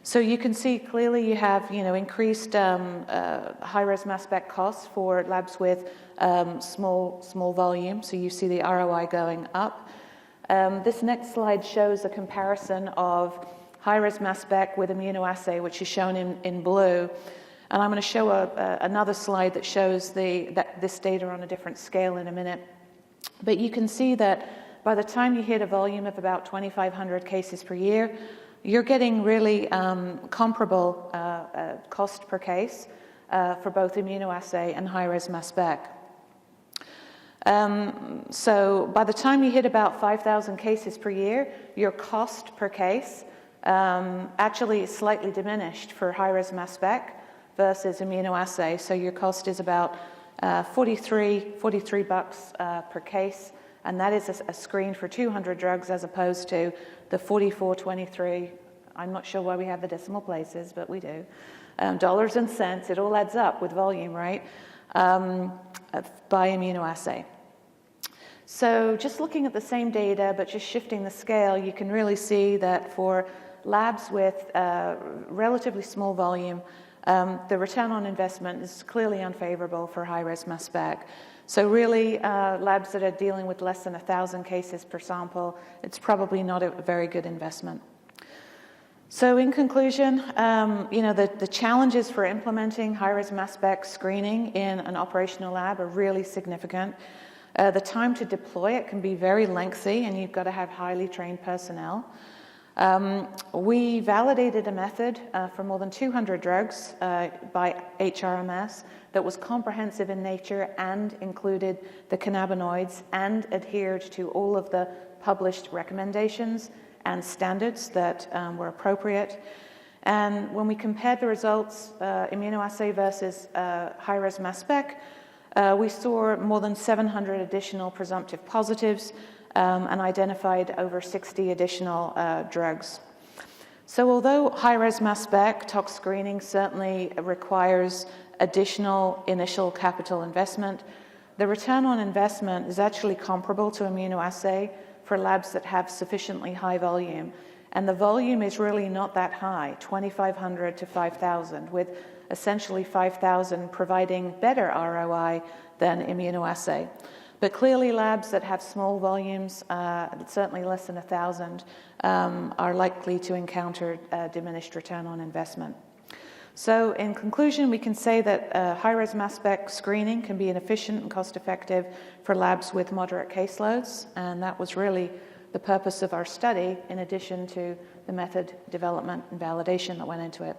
So you can see clearly you have, increased high-res mass spec costs for labs with small volume. So you see the ROI going up. This next slide shows a comparison of high-res mass spec with immunoassay, which is shown in blue. And I'm going to show another slide that shows this data on a different scale in a minute. But you can see that by the time you hit a volume of about 2,500 cases per year, you're getting really comparable cost per case for both immunoassay and high-res mass spec. So by the time you hit about 5,000 cases per year, your cost per case actually is slightly diminished for high-res mass spec versus immunoassay. So your cost is about $43 per case, and that is a screen for 200 drugs as opposed to the $44.23. I'm not sure why we have the decimal places, but we do. Dollars and cents, it all adds up with volume, right? By immunoassay. So just looking at the same data, but just shifting the scale, you can really see that for labs with relatively small volume, the return on investment is clearly unfavorable for high-res mass spec. So really, labs that are dealing with less than 1,000 cases per sample, it's probably not a very good investment. So in conclusion, the challenges for implementing high-res mass spec screening in an operational lab are really significant. The time to deploy it can be very lengthy, and you've got to have highly trained personnel. We validated a method for more than 200 drugs by HRMS that was comprehensive in nature and included the cannabinoids and adhered to all of the published recommendations and standards that were appropriate. And when we compared the results, immunoassay versus high-res mass spec, we saw more than 700 additional presumptive positives and identified over 60 additional drugs. So although high-res mass spec tox screening certainly requires additional initial capital investment, the return on investment is actually comparable to immunoassay for labs that have sufficiently high volume. And the volume is really not that high, 2,500 to 5,000, with essentially 5,000 providing better ROI than immunoassay. But clearly labs that have small volumes, certainly less than 1,000, are likely to encounter diminished return on investment. So in conclusion, we can say that high-res mass spec screening can be efficient and cost-effective for labs with moderate caseloads, and that was really the purpose of our study, in addition to the method development and validation that went into it.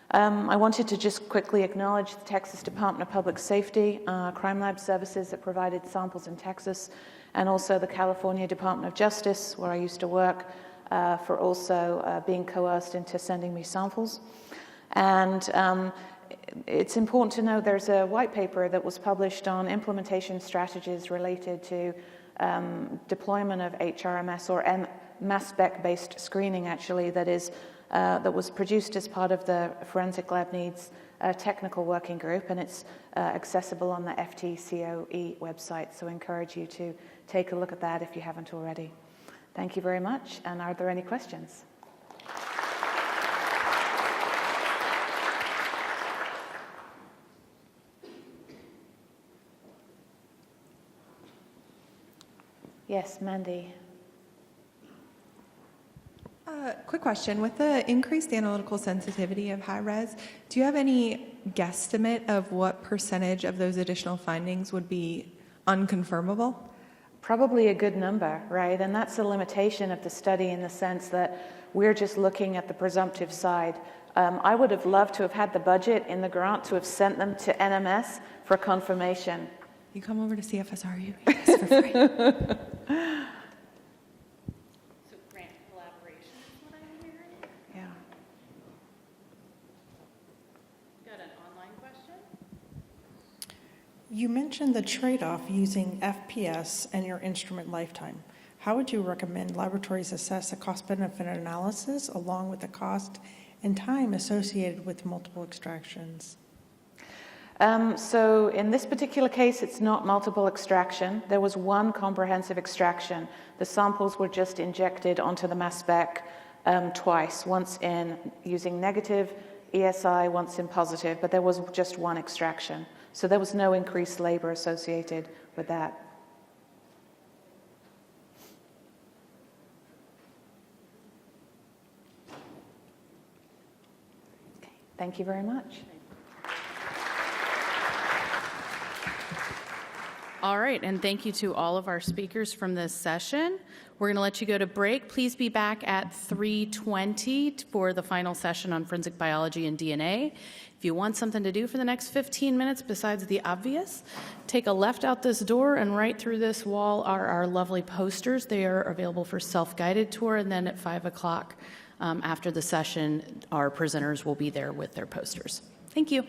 I wanted to just quickly acknowledge the Texas Department of Public Safety, crime lab services that provided samples in Texas, and also the California Department of Justice, where I used to work, for also being coerced into sending me samples. And it's important to know there's a white paper that was published on implementation strategies related to deployment of HRMS or mass spec-based screening, actually, that was produced as part of the Forensic Lab Needs Technical Working Group, and it's accessible on the FTCOE website, so I encourage you to take a look at that if you haven't already. Thank you very much, and are there any questions? Yes, Mandy. Quick question. With the increased analytical sensitivity of high-res, do you have any guesstimate of what percentage of those additional findings would be unconfirmable? Probably a good number, right? And that's a limitation of the study in the sense that we're just looking at the presumptive side. I would have loved to have had the budget in the grant to have sent them to NMS for confirmation. You come over to CFSRU, yes, for free. You mentioned the trade-off using FPS and your instrument lifetime. How would you recommend laboratories assess a cost-benefit analysis along with the cost and time associated with multiple extractions? So in this particular case, it's not multiple extraction. There was one comprehensive extraction. The samples were just injected onto the mass spec twice, once in using negative ESI, once in positive, but there was just one extraction. So there was no increased labor associated with that. Okay, thank you very much. All right, and thank you to all of our speakers from this session. We're going to let you go to break. Please be back at 3:20 for the final session on forensic biology and DNA. If you want something to do for the next 15 minutes besides the obvious, take a left out this door, and right through this wall are our lovely posters. They are available for self-guided tour, and then at 5 o'clock after the session, our presenters will be there with their posters. Thank you.